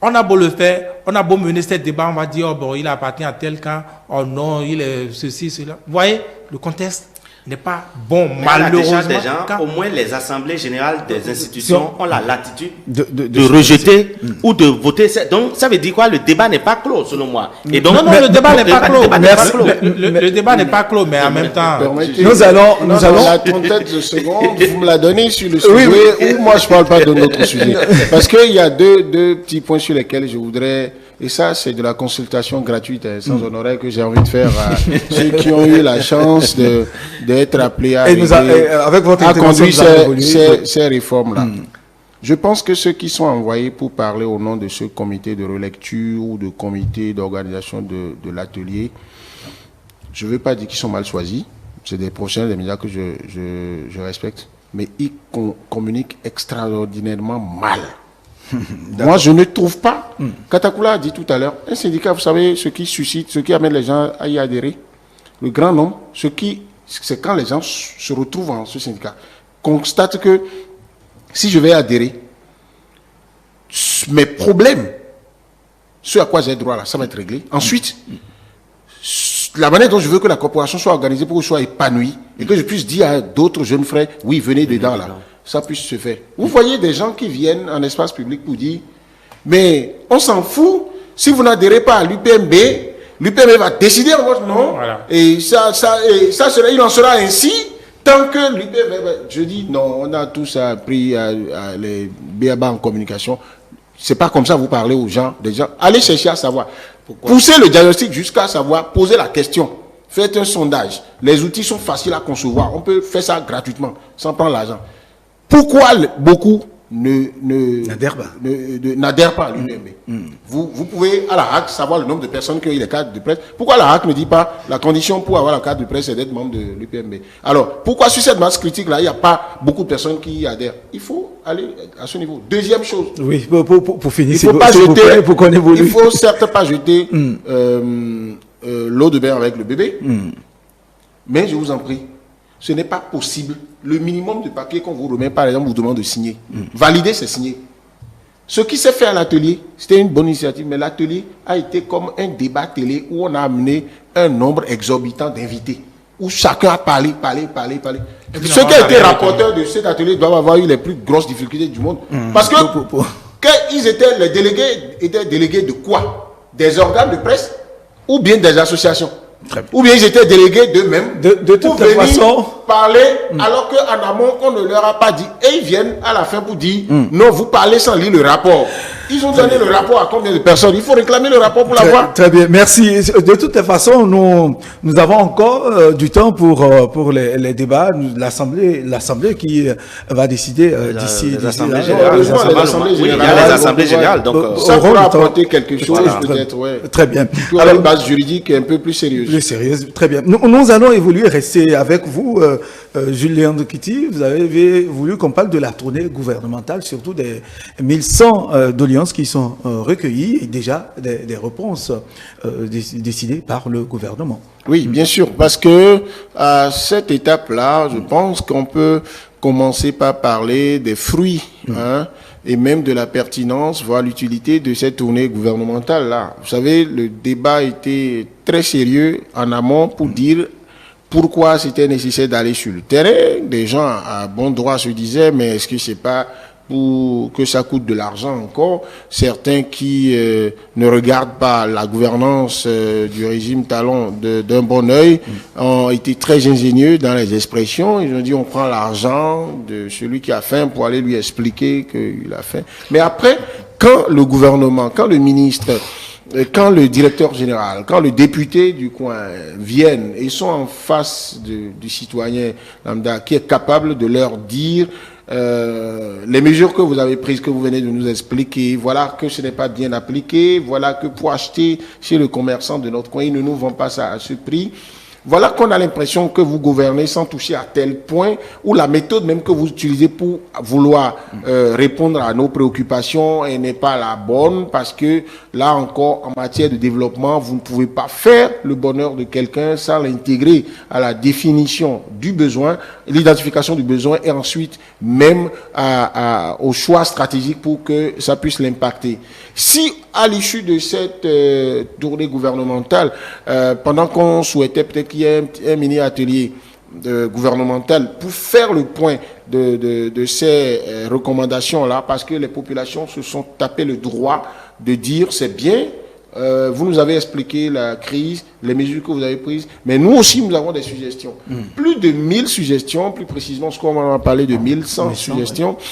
on a beau le faire, on a beau mener ce débat, on va dire, oh bon, il appartient à tel camp, oh non, il est ceci, cela. Vous voyez, le contexte n'est pas bon, mais malheureusement. Déjà, au moins les assemblées générales des institutions ont la latitude de rejeter ou de voter. Donc, ça veut dire quoi? Le débat n'est pas clos, selon moi. Et donc, non, le débat n'est pas clos. Le débat n'est pas clos, mais en même temps... Nous allons... La trentaine de secondes, vous me la donnez sur le sujet, ou moi je ne parle pas de notre sujet. Parce qu'il y a deux petits points sur lesquels je voudrais... Et ça, c'est de la consultation gratuite, sans honoraire, que j'ai envie de faire à ceux qui ont eu la chance d'être appelés à conduire ces réformes-là. Je pense que ceux qui sont envoyés pour parler au nom de ce comité de relecture ou de comité d'organisation de l'atelier, je ne veux pas dire qu'ils sont mal choisis, c'est des professionnels des médias que je respecte, mais ils communiquent extraordinairement mal. Moi, je ne trouve pas. Katakula a dit tout à l'heure, un syndicat, vous savez, ce qui suscite, ce qui amène les gens à y adhérer, le grand nombre, c'est quand les gens se retrouvent en ce syndicat, constatent que si je vais adhérer, mes problèmes, ce à quoi j'ai droit là, ça va être réglé. Ensuite, la manière dont je veux que la corporation soit organisée pour que je sois épanoui et que je puisse dire à d'autres jeunes frères, oui, venez dedans là. Ça puisse se faire. Vous voyez des gens qui viennent en espace public pour dire, mais on s'en fout, si vous n'adhérez pas à l'UPMB, l'UPMB va décider en votre nom, voilà. Et il en sera ainsi tant que l'UPMB... Je dis, non, on a tous appris les BABA en communication. C'est pas comme ça vous parlez aux gens, des gens. Allez chercher à savoir. Poussez le diagnostic jusqu'à savoir, posez la question. Faites un sondage. Les outils sont faciles à concevoir. On peut faire ça gratuitement, sans prendre l'argent. Pourquoi beaucoup n'adhèrent pas à l'UPMB? Vous pouvez à la HAC savoir le nombre de personnes qui ont eu les cartes de presse. Pourquoi la HAC ne dit pas la condition pour avoir la carte de presse c'est d'être membre de l'UPMB? Alors, pourquoi sur cette masse critique-là, il n'y a pas beaucoup de personnes qui y adhèrent? Il faut aller à ce niveau. Deuxième chose. Oui, pour finir, il ne faut certes pas jeter l'eau de bain avec le bébé, mais je vous en prie, ce n'est pas possible. Le minimum de papier qu'on vous remet, par exemple, vous demande de signer. Valider, c'est signer. Ce qui s'est fait à l'atelier, c'était une bonne initiative, mais l'atelier a été comme un débat télé où on a amené un nombre exorbitant d'invités, où chacun a parlé. Ceux qui ont été rapporteurs de cet atelier doivent avoir eu les plus grosses difficultés du monde. Parce que les délégués étaient délégués de quoi? Des organes de presse ou bien des associations? Ou bien ils étaient délégués d'eux-mêmes de toute façon parler alors qu'en amont on ne leur a pas dit et ils viennent à la fin pour dire non, vous parlez sans lire le rapport. Ils ont donné le rapport à combien de personnes? Il faut réclamer le rapport pour l'avoir. Très bien, merci. De toute façon, nous avons encore du temps pour les débats. L'Assemblée qui va décider d'ici. L'Assemblée générale. Il y a les assemblées générales. Donc, ça pourra apporter quelque chose, peut-être. Très bien. Alors, une base juridique un peu plus sérieuse. Plus sérieuse, très bien. Nous allons évoluer, rester avec vous, Julien Ndokiti. Vous avez voulu qu'on parle de la tournée gouvernementale, surtout des 1100 doléances qui sont recueillies et déjà des réponses décidées par le gouvernement. Oui, bien sûr, parce que à cette étape-là, je pense qu'on peut commencer par parler des fruits, et même de la pertinence, voire l'utilité de cette tournée gouvernementale-là. Vous savez, le débat était très sérieux en amont pour dire pourquoi c'était nécessaire d'aller sur le terrain. Des gens à bon droit se disaient, mais est-ce que c'est pas pour que ça coûte de l'argent encore. Certains qui ne regardent pas la gouvernance du régime Talon d'un bon œil ont été très ingénieux dans les expressions. Ils ont dit on prend l'argent de celui qui a faim pour aller lui expliquer qu'il a faim. Mais après, quand le gouvernement, quand le ministre, quand le directeur général, quand le député du coin viennent et sont en face du citoyen lambda qui est capable de leur dire les mesures que vous avez prises, que vous venez de nous expliquer, voilà que ce n'est pas bien appliqué, voilà que pour acheter chez le commerçant de notre coin, il ne nous vend pas ça à ce prix. Voilà qu'on a l'impression que vous gouvernez sans toucher à tel point, ou la méthode même que vous utilisez pour vouloir répondre à nos préoccupations n'est pas la bonne, parce que là encore, en matière de développement, vous ne pouvez pas faire le bonheur de quelqu'un sans l'intégrer à la définition du besoin, l'identification du besoin, et ensuite même au choix stratégique pour que ça puisse l'impacter. Si à l'issue de cette tournée gouvernementale, pendant qu'on souhaitait peut-être qu'il y ait un mini-atelier gouvernemental pour faire le point de ces recommandations-là, parce que les populations se sont tapées le droit de dire c'est bien, vous nous avez expliqué la crise, les mesures que vous avez prises, mais nous aussi nous avons des suggestions. Plus de 1000 suggestions, plus précisément, ce qu'on va parler de 1100 suggestions. Ouais.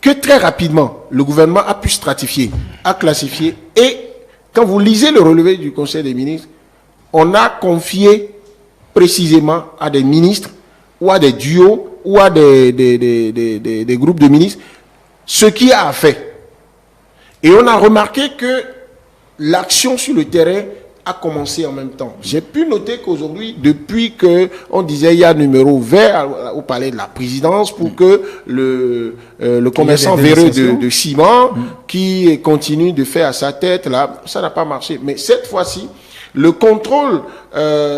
Que très rapidement, le gouvernement a pu stratifier, a classifié, et quand vous lisez le relevé du Conseil des ministres, on a confié précisément à des ministres, ou à des duos, ou à des groupes de ministres, ce qu'il y a à faire. Et on a remarqué que l'action sur le terrain a commencé en même temps. J'ai pu noter qu'aujourd'hui, depuis qu'on disait il y a un numéro vert au palais de la présidence pour que le commerçant véreux de ciment qui continue de faire à sa tête, là, ça n'a pas marché. Mais cette fois-ci, le contrôle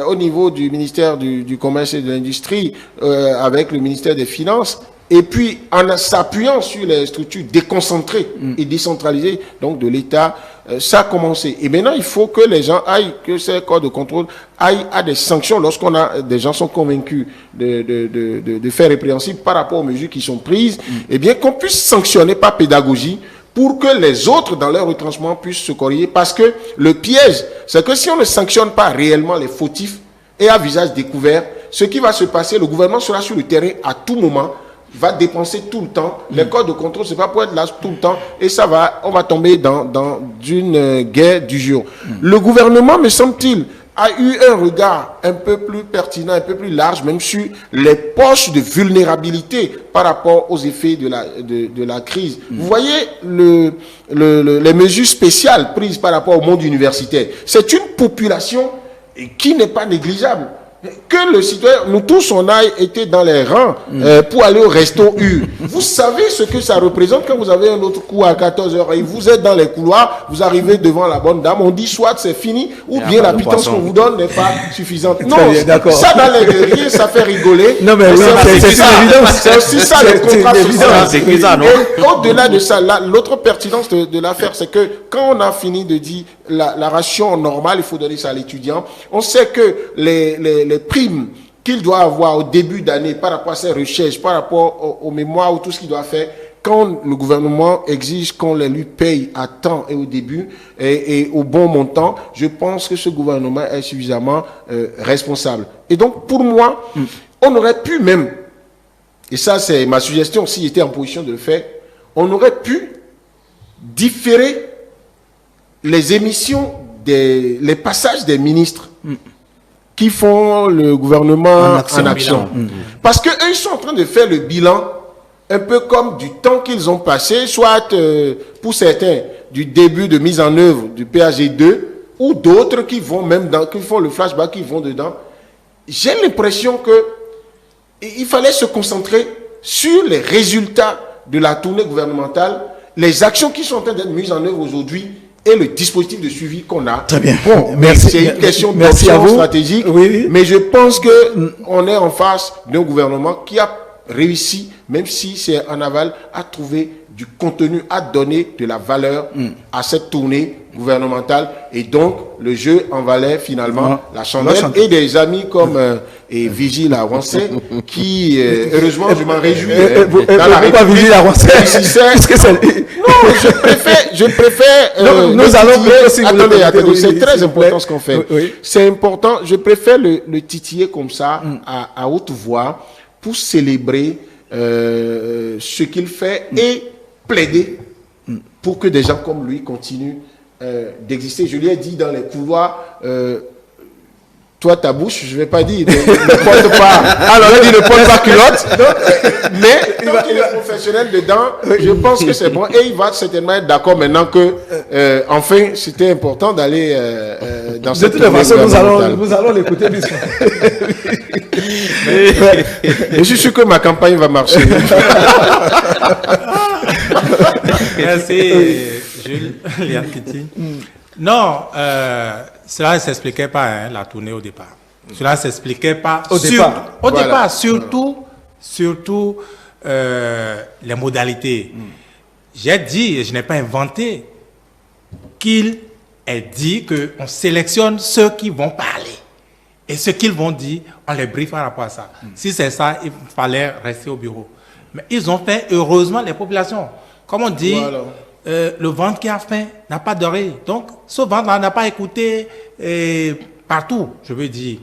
au niveau du ministère du Commerce et de l'Industrie avec le ministère des Finances, et puis en s'appuyant sur les structures déconcentrées et décentralisées donc de l'État, ça a commencé. Et maintenant, il faut que les gens aillent, que ces corps de contrôle aillent à des sanctions lorsqu'on a des gens sont convaincus de faire répréhensible par rapport aux mesures qui sont prises, et bien qu'on puisse sanctionner par pédagogie pour que les autres, dans leur retranchement, puissent se corriger. Parce que le piège, c'est que si on ne sanctionne pas réellement les fautifs et à visage découvert, ce qui va se passer, le gouvernement sera sur le terrain à tout moment, va dépenser tout le temps. Les corps de contrôle, c'est pas pour être là tout le temps. Et on va tomber dans une guerre du jour. Le gouvernement, me semble-t-il, a eu un regard un peu plus pertinent, un peu plus large, même sur les poches de vulnérabilité par rapport aux effets de la crise. Vous voyez les mesures spéciales prises par rapport au monde universitaire. C'est une population qui n'est pas négligeable. Que le citoyen, nous tous, on a été dans les rangs pour aller au resto U. Vous savez ce que ça représente quand vous avez un autre coup à 14h et vous êtes dans les couloirs, vous arrivez devant la bonne dame, on dit soit c'est fini, ou bien la pitance qu'on vous donne n'est pas suffisante. Non, ça dans les guerriers, ça fait rigoler. Non, mais oui, c'est aussi ça le contrat social. Et au-delà de ça, l'autre pertinence de l'affaire, c'est que quand on a fini de dire la ration normale, il faut donner ça à l'étudiant, on sait que les primes qu'il doit avoir au début d'année par rapport à ses recherches, par rapport aux mémoires ou tout ce qu'il doit faire, quand le gouvernement exige qu'on les lui paye à temps et au début et au bon montant, je pense que ce gouvernement est suffisamment responsable. Et donc, pour moi, on aurait pu même, et ça c'est ma suggestion, s'il était en position de le faire, on aurait pu différer les émissions, les passages des ministres qui font le gouvernement en action. Parce qu'eux, ils sont en train de faire le bilan un peu comme du temps qu'ils ont passé, soit pour certains du début de mise en œuvre du PAG2, ou d'autres qui vont même qui font le flashback, qui vont dedans. J'ai l'impression que il fallait se concentrer sur les résultats de la tournée gouvernementale, les actions qui sont en train d'être mises en œuvre aujourd'hui, et le dispositif de suivi qu'on a. Très bien. Bon, c'est une question d'option stratégique, oui. Mais je pense qu'on est en face d'un gouvernement qui a réussi, même si c'est en aval, à trouver du contenu, à donner de la valeur à cette tournée gouvernementale. Et donc, le jeu en valait finalement la chandelle. Et des amis comme et Vigile Avancé, qui, heureusement, je m'en réjouis. Pourquoi Vigile Avancé? Non, je préfère nous allons attendez, c'est très important ce qu'on fait. C'est important, je préfère le titiller comme ça, à haute voix, pour célébrer ce qu'il fait et plaider pour que des gens comme lui continuent d'exister. Je lui ai dit dans les couloirs, toi ta bouche, je ne vais pas dire, ne porte pas, alors il dit ne porte pas culotte, mais tant qu'il est professionnel dedans, je pense que c'est bon et il va certainement être d'accord maintenant que, enfin, c'était important d'aller dans cette tournée gouvernementale. Nous allons l'écouter. Je suis sûr que ma campagne va marcher. Merci, Jules Liankiti. Non, cela ne s'expliquait pas, hein, la tournée au départ. Cela ne s'expliquait pas au départ, surtout les modalités. J'ai dit, et je n'ai pas inventé, qu'il est dit qu'on sélectionne ceux qui vont parler. Et ce qu'ils vont dire, on les briefe par rapport à ça. Si c'est ça, il fallait rester au bureau. Mais ils ont fait, heureusement, les populations. Comme on dit, le ventre qui a faim n'a pas d'oreille. Donc, ce ventre n'a pas écouté partout, je veux dire.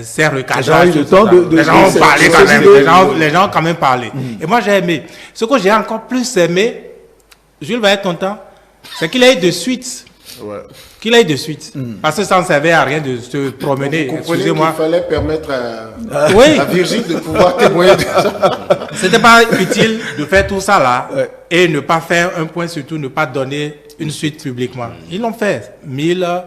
C'est recageage. Les gens ont parlé quand même. Les gens ont quand même parlé. Et moi, j'ai aimé. Ce que j'ai encore plus aimé, Jules va être content, c'est qu'il a eu de suite. Qu'il aille de suite. Parce que ça ne servait à rien de se promener. Vous comprenez qu'il fallait permettre à Virgile de pouvoir témoigner de ça. C'était pas utile de faire tout ça là et ne pas faire un point, surtout ne pas donner une suite publiquement. Ils l'ont fait. 1100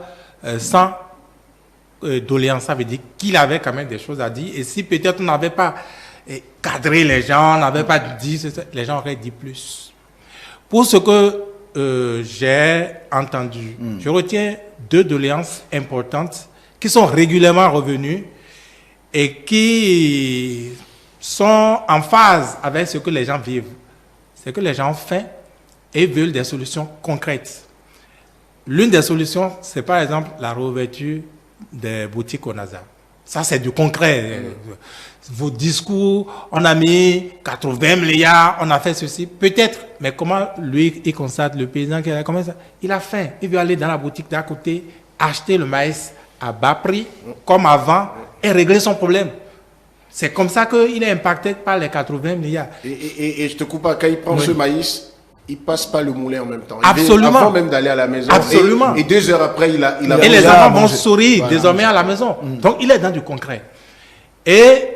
doléances, ça veut dire qu'il avait quand même des choses à dire. Et si peut-être on n'avait pas cadré les gens, on n'avait pas dit, les gens auraient dit plus. Pour ce que j'ai entendu. Je retiens 2 doléances importantes qui sont régulièrement revenues et qui sont en phase avec ce que les gens vivent. C'est que les gens ont faim et veulent des solutions concrètes. L'une des solutions, c'est par exemple la réouverture des boutiques au NASA. Ça, c'est du concret. Vos discours, on a mis 80 milliards, on a fait ceci. Peut-être, mais comment lui, il constate, le paysan, comment ça? Il a faim. Il veut aller dans la boutique d'à côté, acheter le maïs à bas prix, comme avant, et régler son problème. C'est comme ça qu'il est impacté par les 80 milliards. Et je te coupe pas, quand il prend ce maïs, il passe pas le moulin en même temps. Absolument. Avant même d'aller à la maison. Absolument. Et 2 heures après, il a et les enfants vont sourire désormais à la maison. Donc, il est dans du concret. Et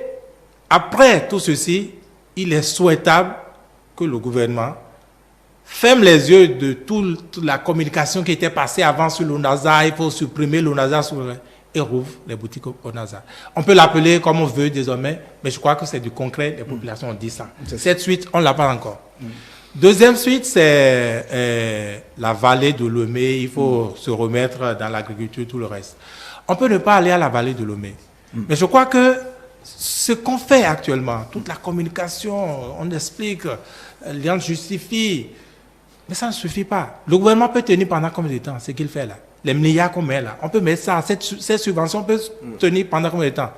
après tout ceci, il est souhaitable que le gouvernement ferme les yeux de toute la communication qui était passée avant sur l'ONASA. Il faut supprimer l'ONASA et rouvre les boutiques au NASA. On peut l'appeler comme on veut désormais, mais je crois que c'est du concret. Les populations ont dit ça. Cette suite, on ne l'a pas encore. Deuxième suite, c'est la vallée de Lomé. Il faut se remettre dans l'agriculture, tout le reste. On peut ne pas aller à la vallée de Lomé. Mais je crois que ce qu'on fait actuellement, toute la communication, on explique, l'Alliance justifie, mais ça ne suffit pas. Le gouvernement peut tenir pendant combien de temps ce qu'il fait là? Les milliards qu'on met là, on peut mettre ça, cette subvention peut tenir pendant combien de temps?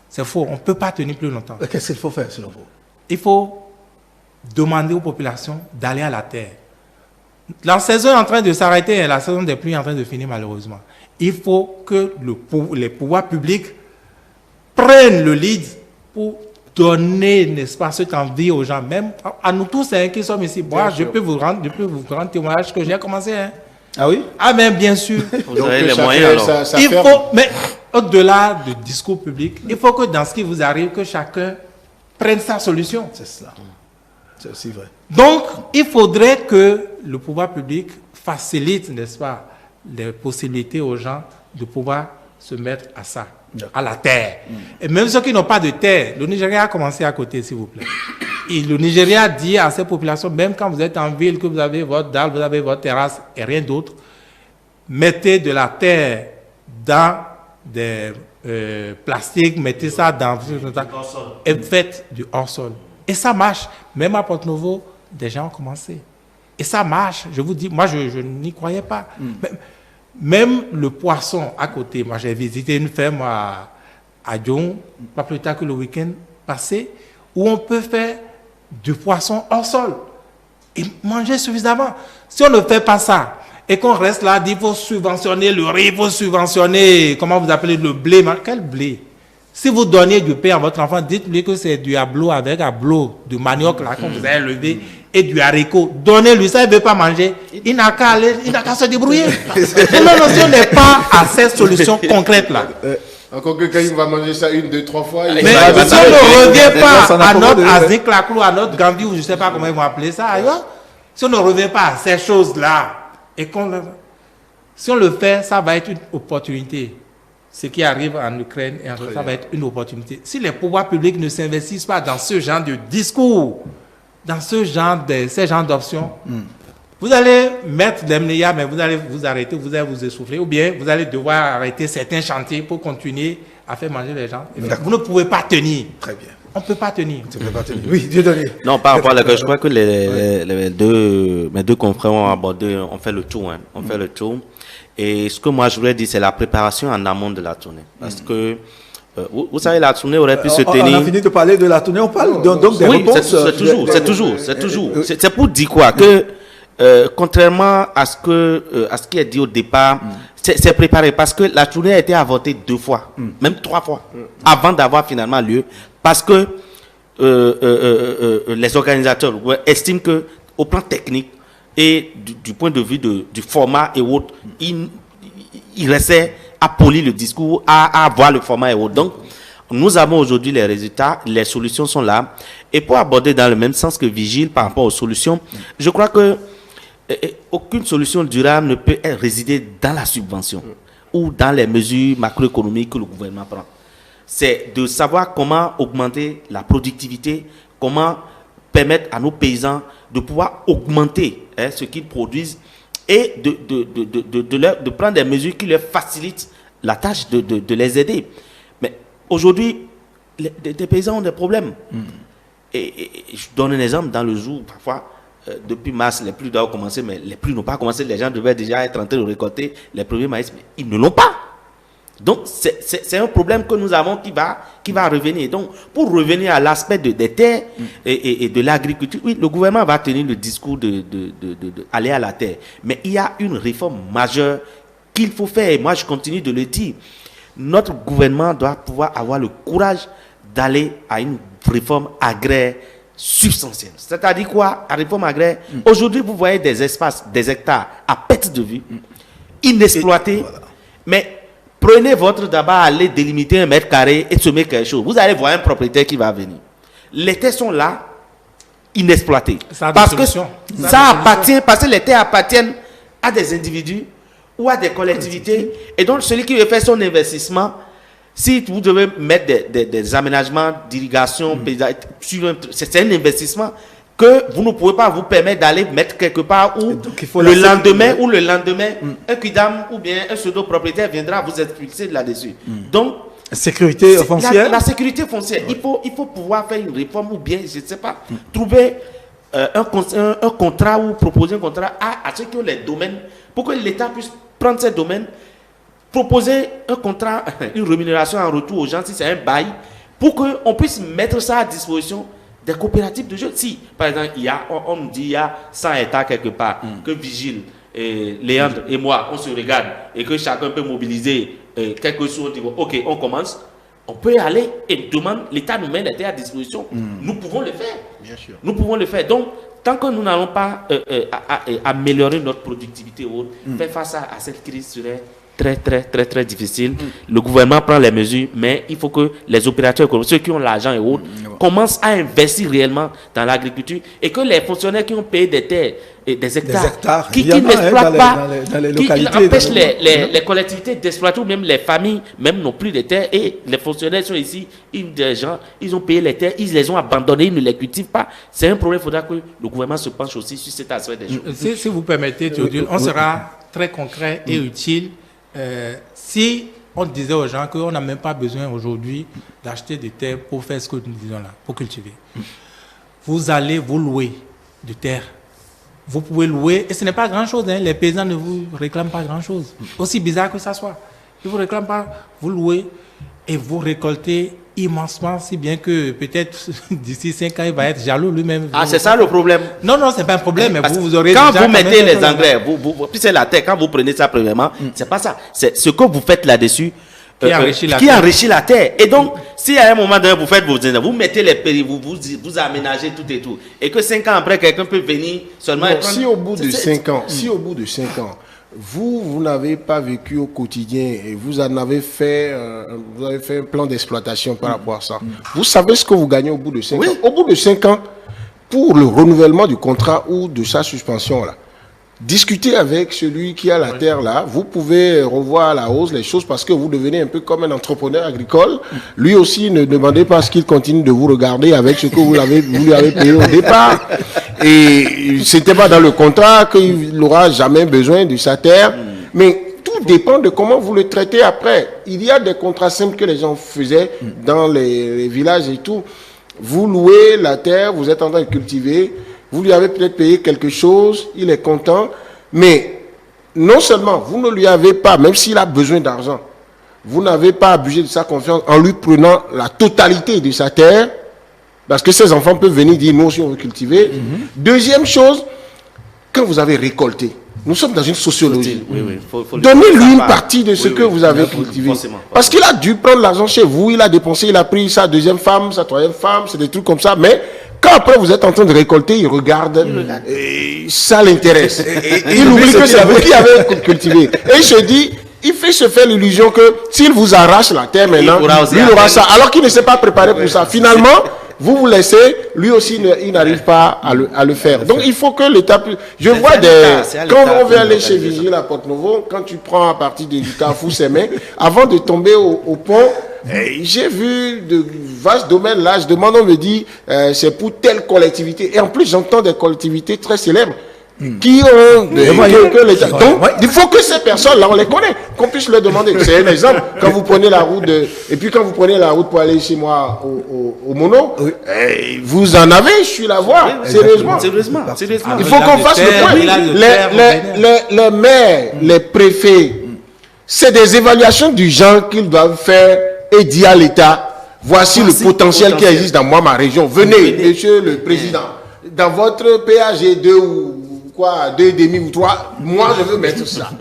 C'est faux, on ne peut pas tenir plus longtemps. Qu'est-ce qu'il faut faire selon vous? Il faut demander aux populations d'aller à la terre. La saison est en train de s'arrêter, la saison des pluies est en train de finir malheureusement. Il faut que les pouvoirs publics prennent le lead pour donner, n'est-ce pas, cette envie aux gens, même à nous tous qui sommes ici. Moi, je peux vous rendre témoignage que j'ai commencé. Hein. Ah oui? Ah, mais bien sûr. Vous avez les moyens alors. Il faut, mais au-delà du discours public, il faut que dans ce qui vous arrive, que chacun prenne sa solution. C'est cela. C'est aussi vrai. Donc, il faudrait que le pouvoir public facilite, n'est-ce pas, les possibilités aux gens de pouvoir se mettre à ça, à la terre. Et même ceux qui n'ont pas de terre, le Nigeria a commencé à côté, s'il vous plaît. Et le Nigeria dit à ces populations, même quand vous êtes en ville, que vous avez votre dalle, vous avez votre terrasse et rien d'autre, mettez de la terre dans des plastiques, mettez ça dans... et faites du hors-sol. Et ça marche. Même à Porto-Novo, des gens ont commencé. Et ça marche, je vous dis, moi je n'y croyais pas. Même le poisson à côté, moi j'ai visité une ferme à Dion, pas plus tard que le week-end passé, où on peut faire du poisson hors sol et manger suffisamment. Si on ne fait pas ça, et qu'on reste là, il faut subventionner le riz, il faut subventionner, comment vous appelez, le blé. Quel blé? Si vous donnez du pain à votre enfant, dites-lui que c'est du ablo avec ablo, du manioc là qu'on vous a élevé, et du haricot. Donnez-lui ça, il ne veut pas manger. Il n'a qu'à aller, il n'a qu'à se débrouiller. La notion n'est pas à cette solution concrète là. Encore que quand il va manger ça 1, 2, 3 fois, Mais si on ne revient pas à notre Aziklaclou, à notre Gambie, ou je ne sais pas comment ils vont appeler ça ailleurs, si on ne revient pas à ces choses-là, et si on le fait, ça va être une opportunité. Ce qui arrive en Ukraine, ça va être une opportunité. Si les pouvoirs publics ne s'investissent pas dans ce genre de discours, dans ces genres d'options, vous allez mettre des milliards, mais vous allez vous arrêter, vous allez vous essouffler, ou bien vous allez devoir arrêter certains chantiers pour continuer à faire manger les gens. Vous ne pouvez pas tenir. Très bien. On ne peut pas tenir. Oui, Dieudonné. Non, par rapport à la je crois que mes deux confrères ont abordé, on fait le tour. On fait le tour. Et ce que moi je voulais dire, c'est la préparation en amont de la tournée. Parce que, vous savez, la tournée aurait pu se tenir. On a fini de parler de la tournée, on parle donc des réponses. C'est toujours. C'est pour dire quoi? Que, contrairement à ce qui est dit au départ, c'est préparé. Parce que la tournée a été avortée 2 fois, même 3 fois, avant d'avoir finalement lieu. Parce que les organisateurs estiment que, au plan technique et du point de vue du format et autres, il restait à polir le discours, à avoir le format et autres. Donc, nous avons aujourd'hui les résultats, les solutions sont là. Et pour aborder dans le même sens que Vigile par rapport aux solutions, je crois que aucune solution durable ne peut résider dans la subvention ou dans les mesures macroéconomiques que le gouvernement prend. C'est de savoir comment augmenter la productivité, comment permettre à nos paysans de pouvoir augmenter ce qu'ils produisent et de prendre des mesures qui leur facilitent la tâche de les aider. Mais aujourd'hui, des paysans ont des problèmes. Et je donne un exemple, dans le jour, parfois, depuis mars, les pluies doivent commencer, mais les pluies n'ont pas commencé. Les gens devaient déjà être en train de récolter les premiers maïs, mais ils ne l'ont pas. Donc, c'est un problème que nous avons qui va revenir. Donc, pour revenir à l'aspect des terres et de l'agriculture, oui, le gouvernement va tenir le discours d'aller à la terre. Mais il y a une réforme majeure qu'il faut faire. Et moi, je continue de le dire. Notre gouvernement doit pouvoir avoir le courage d'aller à une réforme agraire substantielle. C'est-à-dire quoi? La réforme agraire, aujourd'hui, vous voyez des espaces, des hectares à perte de vue, inexploités, mais prenez votre d'abord, allez délimiter 1 mètre carré et semer quelque chose. Vous allez voir un propriétaire qui va venir. Les terres sont là, inexploitées. Parce que les terres appartiennent à des individus ou à des collectivités. Et donc, celui qui veut faire son investissement, si vous devez mettre des aménagements d'irrigation, c'est un investissement que vous ne pouvez pas vous permettre d'aller mettre quelque part où le lendemain, un quidam ou bien un pseudo-propriétaire viendra vous expulser là-dessus. Donc, sécurité foncière. La sécurité foncière, il faut pouvoir faire une réforme ou bien, je ne sais pas, trouver un contrat ou proposer un contrat à ceux qui ont les domaines pour que l'État puisse prendre ces domaines, proposer un contrat, une rémunération en retour aux gens si c'est un bail, pour qu'on puisse mettre ça à disposition des coopératives de jeunes. Si, par exemple, on nous dit il y a 100 hectares quelque part, que Vigile, Léandre et moi, on se regarde et que chacun peut mobiliser quelque chose, on dit, ok, on commence, on peut y aller et demander, l'État nous met les terres à disposition. Nous pouvons le faire. Bien sûr. Nous pouvons le faire. Donc, tant que nous n'allons pas améliorer notre productivité, faire face à cette crise serait très difficile. Le gouvernement prend les mesures, mais il faut que les opérateurs, ceux qui ont l'argent et autres, commencent à investir réellement dans l'agriculture et que les fonctionnaires qui ont payé des terres et des hectares qui n'exploitent pas, qui empêchent les collectivités d'exploiter, ou même les familles, même n'ont plus de terres, et les fonctionnaires sont ici, ils ont payé les terres, ils les ont abandonnées, ils ne les cultivent pas. C'est un problème, il faudra que le gouvernement se penche aussi sur cet aspect des choses. Si vous permettez, Théodule, on sera très concret et utile. Si on disait aux gens qu'on n'a même pas besoin aujourd'hui d'acheter des terres pour faire ce que nous disons là, pour cultiver. Vous allez vous louer de terre vous pouvez louer, et ce n'est pas grand-chose, hein, les paysans ne vous réclament pas grand-chose. Aussi bizarre que ça soit. Ils ne vous réclament pas, vous louez et vous récoltez immensement, si bien que peut-être d'ici 5 ans, il va être jaloux lui-même. Ah, c'est ça le problème. Non, non, c'est pas un problème, mais vous aurez quand déjà vous mettez les même engrais, puis c'est la terre, quand vous prenez ça premièrement, c'est pas ça. C'est ce que vous faites là-dessus qui enrichit la terre. Et donc, si à un moment donné, vous faites vous mettez les péris, vous aménagez tout et tout, et que 5 ans après, quelqu'un peut venir seulement... Non, si au bout de 5 ans, vous n'avez pas vécu au quotidien et vous avez fait un plan d'exploitation par rapport à ça, vous savez ce que vous gagnez au bout de 5 ans. Au bout de 5 ans, pour le renouvellement du contrat ou de sa suspension, là, discutez avec celui qui a la terre là, vous pouvez revoir à la hausse les choses parce que vous devenez un peu comme un entrepreneur agricole. Lui aussi, ne demandez pas à ce qu'il continue de vous regarder avec ce que vous lui avez payé au départ. Et c'était pas dans le contrat qu'il n'aura jamais besoin de sa terre. Mais tout dépend de comment vous le traitez après. Il y a des contrats simples que les gens faisaient dans les villages et tout. Vous louez la terre, vous êtes en train de cultiver. Vous lui avez peut-être payé quelque chose, il est content, mais non seulement vous ne lui avez pas, même s'il a besoin d'argent, vous n'avez pas abusé de sa confiance en lui prenant la totalité de sa terre, parce que ses enfants peuvent venir dire, nous aussi on veut cultiver. Deuxième chose, quand vous avez récolté, nous sommes dans une sociologie. Donnez-lui une partie de ce que vous avez cultivé. Parce qu'il a dû prendre l'argent chez vous, il a dépensé, il a pris sa deuxième femme, sa troisième femme, c'est des trucs comme ça, mais... Quand après vous êtes en train de récolter, il regarde, et ça l'intéresse. Il oublie que c'est vous qui avez cultivé. Et il se dit, il se fait l'illusion que s'il vous arrache la terre maintenant, il aura ça. Alors qu'il ne s'est pas préparé pour ça. Finalement, vous vous laissez, lui aussi il n'arrive pas à le faire. Donc il faut que l'État... Je vois quand on veut aller chez Vigile à Porte-Nouveau, quand tu prends à partir du Carrefour Sémé, avant de tomber au pont, j'ai vu de vastes domaines là, je demande, on me dit c'est pour telle collectivité. Et en plus, j'entends des collectivités très célèbres qui ont que l'État. Donc, il faut que ces personnes-là, on les connaît, qu'on puisse leur demander. C'est un exemple. Quand vous prenez la route et puis quand vous prenez la route pour aller chez moi au Mono, vous en avez, je suis la voir, sérieusement. Il faut qu'on fasse le point. Les maires, les préfets, c'est des évaluations du genre qu'ils doivent faire et dire à l'État, voici le potentiel qui existe dans ma région. Venez, monsieur le président, dans votre PAG 2 ou quoi, 2,5 ou 3, moi je veux mettre ça.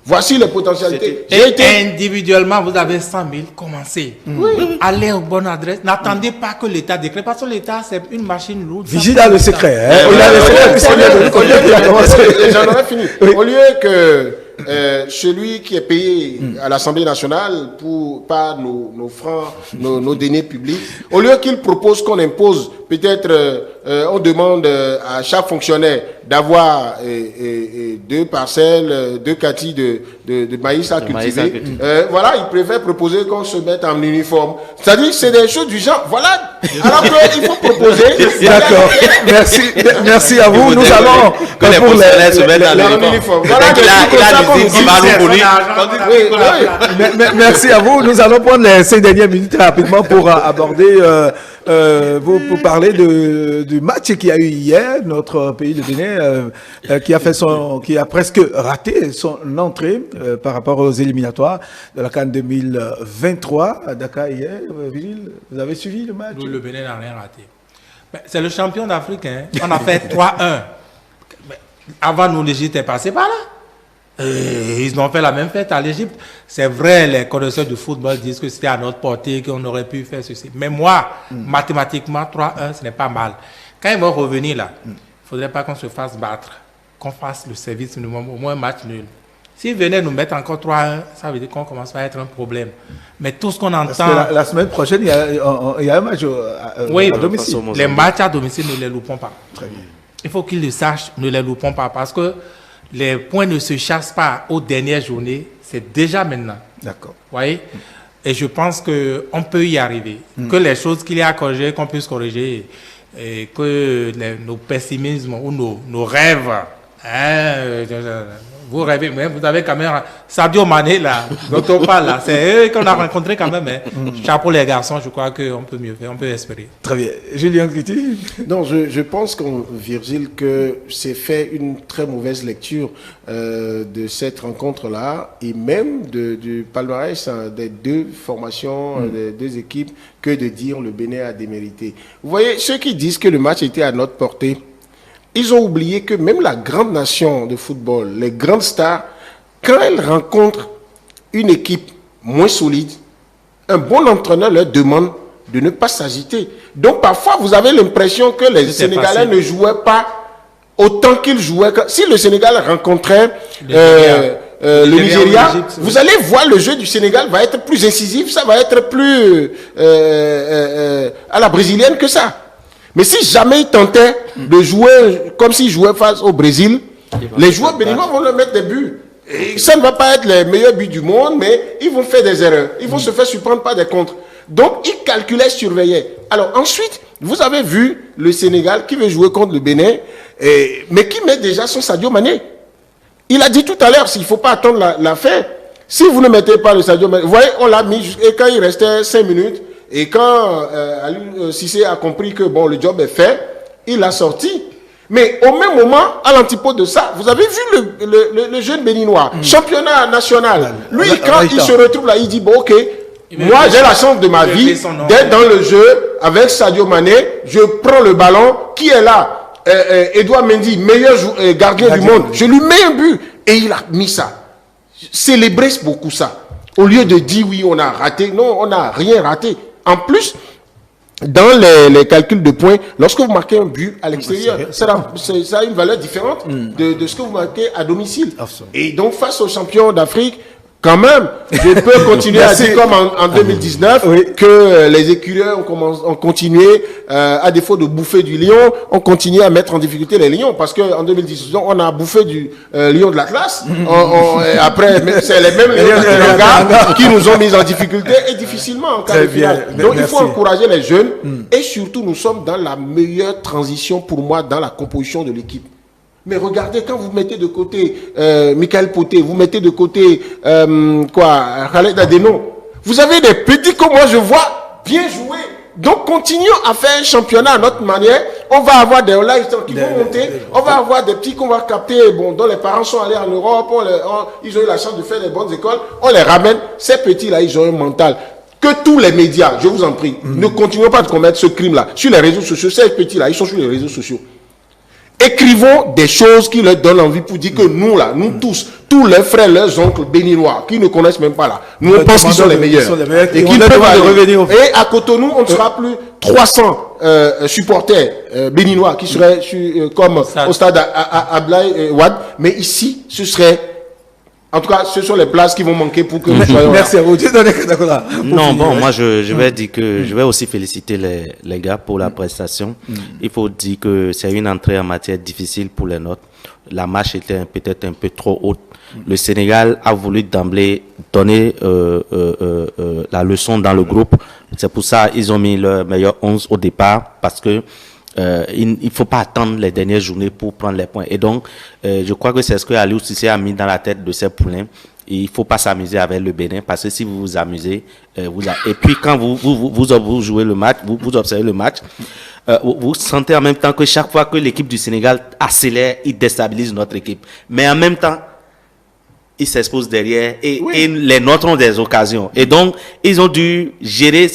Voici les potentialités. Et individuellement, vous avez 100 000, commencez. Allez aux bonnes adresses. N'attendez pas que l'État décrète, parce que l'État, c'est une machine lourde. Vigile à le secret. J'en aurais fini. Au lieu que celui qui est payé à l'Assemblée nationale par nos francs, nos deniers publics, au lieu qu'il propose qu'on impose, peut-être on demande à chaque fonctionnaire d'avoir 2 parcelles, 2 quartiers de maïs à cultiver. Voilà, il préfère proposer qu'on se mette en uniforme. C'est-à-dire, c'est des choses du genre. Voilà. Alors qu'il faut proposer. D'accord. Merci à vous. Nous allons pour les uniformes. Merci à vous. Nous allons prendre les 5 dernières minutes rapidement pour aborder, pour parler du match qu'il y a eu hier. Notre pays, le Bénin, qui a presque raté son entrée par rapport aux éliminatoires de la CAN 2023 à Dakar hier. Vigile, vous avez suivi le match? Nous, le Bénin n'a rien raté. C'est le champion d'Afrique. Hein. On a fait 3-1. Avant, nous, l'Égypte est passé par là. Ils ont fait la même fête à l'Égypte. C'est vrai, les connaisseurs du football disent que c'était à notre portée, qu'on aurait pu faire ceci. Mais moi, mathématiquement, 3-1, ce n'est pas mal. Quand ils vont revenir là, il ne faudrait pas qu'on se fasse battre, qu'on fasse le service minimum, au moins un match nul. S'ils venaient nous mettre encore 3-1, ça veut dire qu'on commence à être un problème. Mais tout ce qu'on entend... Parce que la semaine prochaine, il y a un match à domicile. Les matchs à domicile, ne les loupons pas. Très bien. Il faut qu'ils le sachent, ne les loupons pas, parce que les points ne se chassent pas aux dernières journées, c'est déjà maintenant. D'accord. Vous voyez? Et je pense qu'on peut y arriver. Que les choses qu'il y a à corriger, qu'on puisse corriger, et que nos pessimismes ou nos rêves Vous rêvez, mais vous avez quand même Sadio Mané là, dont on parle là. C'est eux qu'on a rencontrés quand même. Hein. Chapeau les garçons, je crois qu'on peut mieux faire, on peut espérer. Très bien. Julien Kiti? Non, je pense, Virgile, que c'est fait une très mauvaise lecture de cette rencontre-là et même du palmarès des deux formations, des deux équipes, que de dire le Bénin a démérité. Vous voyez, ceux qui disent que le match était à notre portée, ils ont oublié que même la grande nation de football, les grandes stars, quand elles rencontrent une équipe moins solide, un bon entraîneur leur demande de ne pas s'agiter. Donc parfois, vous avez l'impression que les Sénégalais ne jouaient pas autant qu'ils jouaient. Si le Sénégal rencontrait le Nigeria, vous allez voir le jeu du Sénégal va être plus incisif, ça va être plus à la brésilienne que ça. Mais si jamais ils tentaient de jouer comme s'ils jouaient face au Brésil, les joueurs béninois vont leur mettre des buts. Et ça ne va pas être les meilleurs buts du monde, mais ils vont faire des erreurs. Ils vont se faire surprendre par des contres. Donc, ils calculaient, surveillaient. Alors ensuite, vous avez vu le Sénégal qui veut jouer contre le Bénin, mais qui met déjà son Sadio Mané. Il a dit tout à l'heure, s'il ne faut pas attendre la fin, si vous ne mettez pas le Sadio Mané, vous voyez, on l'a mis, et quand il restait 5 minutes, et quand Cissé a compris que bon, le job est fait, il l'a sorti. Mais au même moment, à l'antipode de ça, vous avez vu le jeune béninois, championnat national. Lui, quand il se retrouve là, il dit, bon, ok, moi j'ai la chance de ma vie d'être dans le jeu avec Sadio Mané, je prends le ballon, qui est là, Edouard Mendy, meilleur gardien du monde, je lui mets un but, et il a mis ça. Célébrer beaucoup ça. Au lieu de dire, oui, on a raté, non, on n'a rien raté. En plus, dans les calculs de points, lorsque vous marquez un but à l'extérieur, ça a une valeur différente de ce que vous marquez à domicile. Et donc, face aux champions d'Afrique, quand même, je peux continuer à dire comme en 2019 que les écureuils ont continué, à défaut de bouffer du lion, ont continué à mettre en difficulté les lions. Parce qu'en 2019, on a bouffé du lion de l'Atlas. Après, c'est les mêmes lions qui nous ont mis en difficulté et difficilement en cas de finale. Donc il faut encourager les jeunes et surtout nous sommes dans la meilleure transition pour moi dans la composition de l'équipe. Mais regardez, quand vous mettez de côté Michael Poté, vous mettez de côté Khaled Adeno, vous avez des petits que moi je vois bien jouer. Donc continuons à faire un championnat à notre manière. On va avoir des lives qui vont monter. On va avoir des petits qu'on va capter, bon, dont les parents sont allés en Europe, ils ont eu la chance de faire des bonnes écoles. On les ramène. Ces petits-là, ils ont un mental. Que tous les médias, je vous en prie, ne continuons pas de commettre ce crime-là. Sur les réseaux sociaux, ces petits-là, ils sont sur les réseaux sociaux. Écrivons des choses qui leur donnent envie pour dire que nous, là, nous tous leurs frères, leurs oncles béninois, qui ne connaissent même pas là, nous on pense qu'ils sont les meilleurs. Et qu'ils peuvent revenir. Et à Cotonou, on ne sera plus 300 supporters béninois qui seraient comme au stade Ablaye Wade. Mais ici, ce serait... En tout cas, ce sont les places qui vont manquer pour que nous soyons là. Merci à vous. Non, bon, moi, je vais dire que je vais aussi féliciter les gars pour la prestation. Il faut dire que c'est une entrée en matière difficile pour les nôtres. La marche était peut-être un peu trop haute. Le Sénégal a voulu d'emblée donner la leçon dans le groupe. C'est pour ça qu'ils ont mis leur meilleur 11 au départ, parce que il ne faut pas attendre les dernières journées pour prendre les points. Et donc, je crois que c'est ce que Aliou Cissé a mis dans la tête de ses poulains. Il ne faut pas s'amuser avec le Bénin, parce que si vous vous amusez, et puis quand vous jouez le match, vous observez le match, vous sentez en même temps que chaque fois que l'équipe du Sénégal accélère, il déstabilise notre équipe. Mais en même temps, ils s'exposent derrière et les nôtres ont des occasions. Et donc, ils ont dû gérer.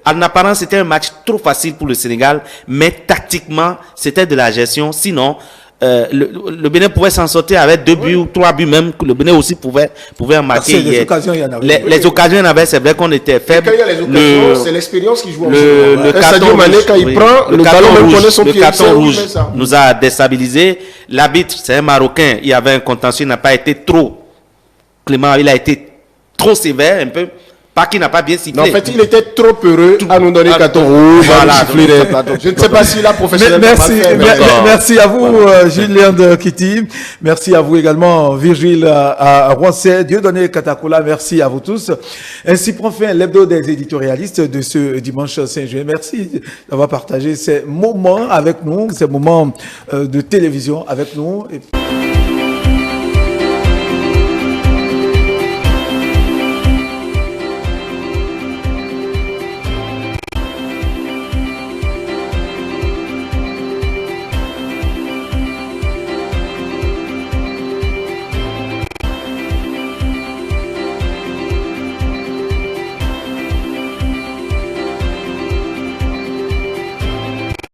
En apparence, c'était un match trop facile pour le Sénégal, mais tactiquement, c'était de la gestion. Sinon, le Bénin pouvait s'en sortir avec 2 buts ou 3 buts même. Le Bénin aussi pouvait en marquer. Les occasions, il y en avait. Les occasions, il y en avait. C'est vrai qu'on était faible. Quand il y a les occasions, c'est l'expérience qui joue en jeu. Le carton rouge, quand il prend, le ballon même connaît son pied. Le carton rouge nous a déstabilisés. L'arbitre, c'est un Marocain. Il y avait un contentieux, il n'a pas été trop Clément, il a été trop sévère un peu, pas qu'il n'a pas bien sifflé. Non, en fait, il était trop heureux à nous donner carton rouge. Voilà, je ne sais pas si la professionnelle. Merci à vous, Julien de Kiti. Merci à vous également, Virgile à Roncet, Dieudonné Katakoula. Merci à vous tous. Ainsi prend fin l'hebdo des éditorialistes de ce dimanche 5 juin. Merci d'avoir partagé ces moments avec nous, ces moments de télévision avec nous.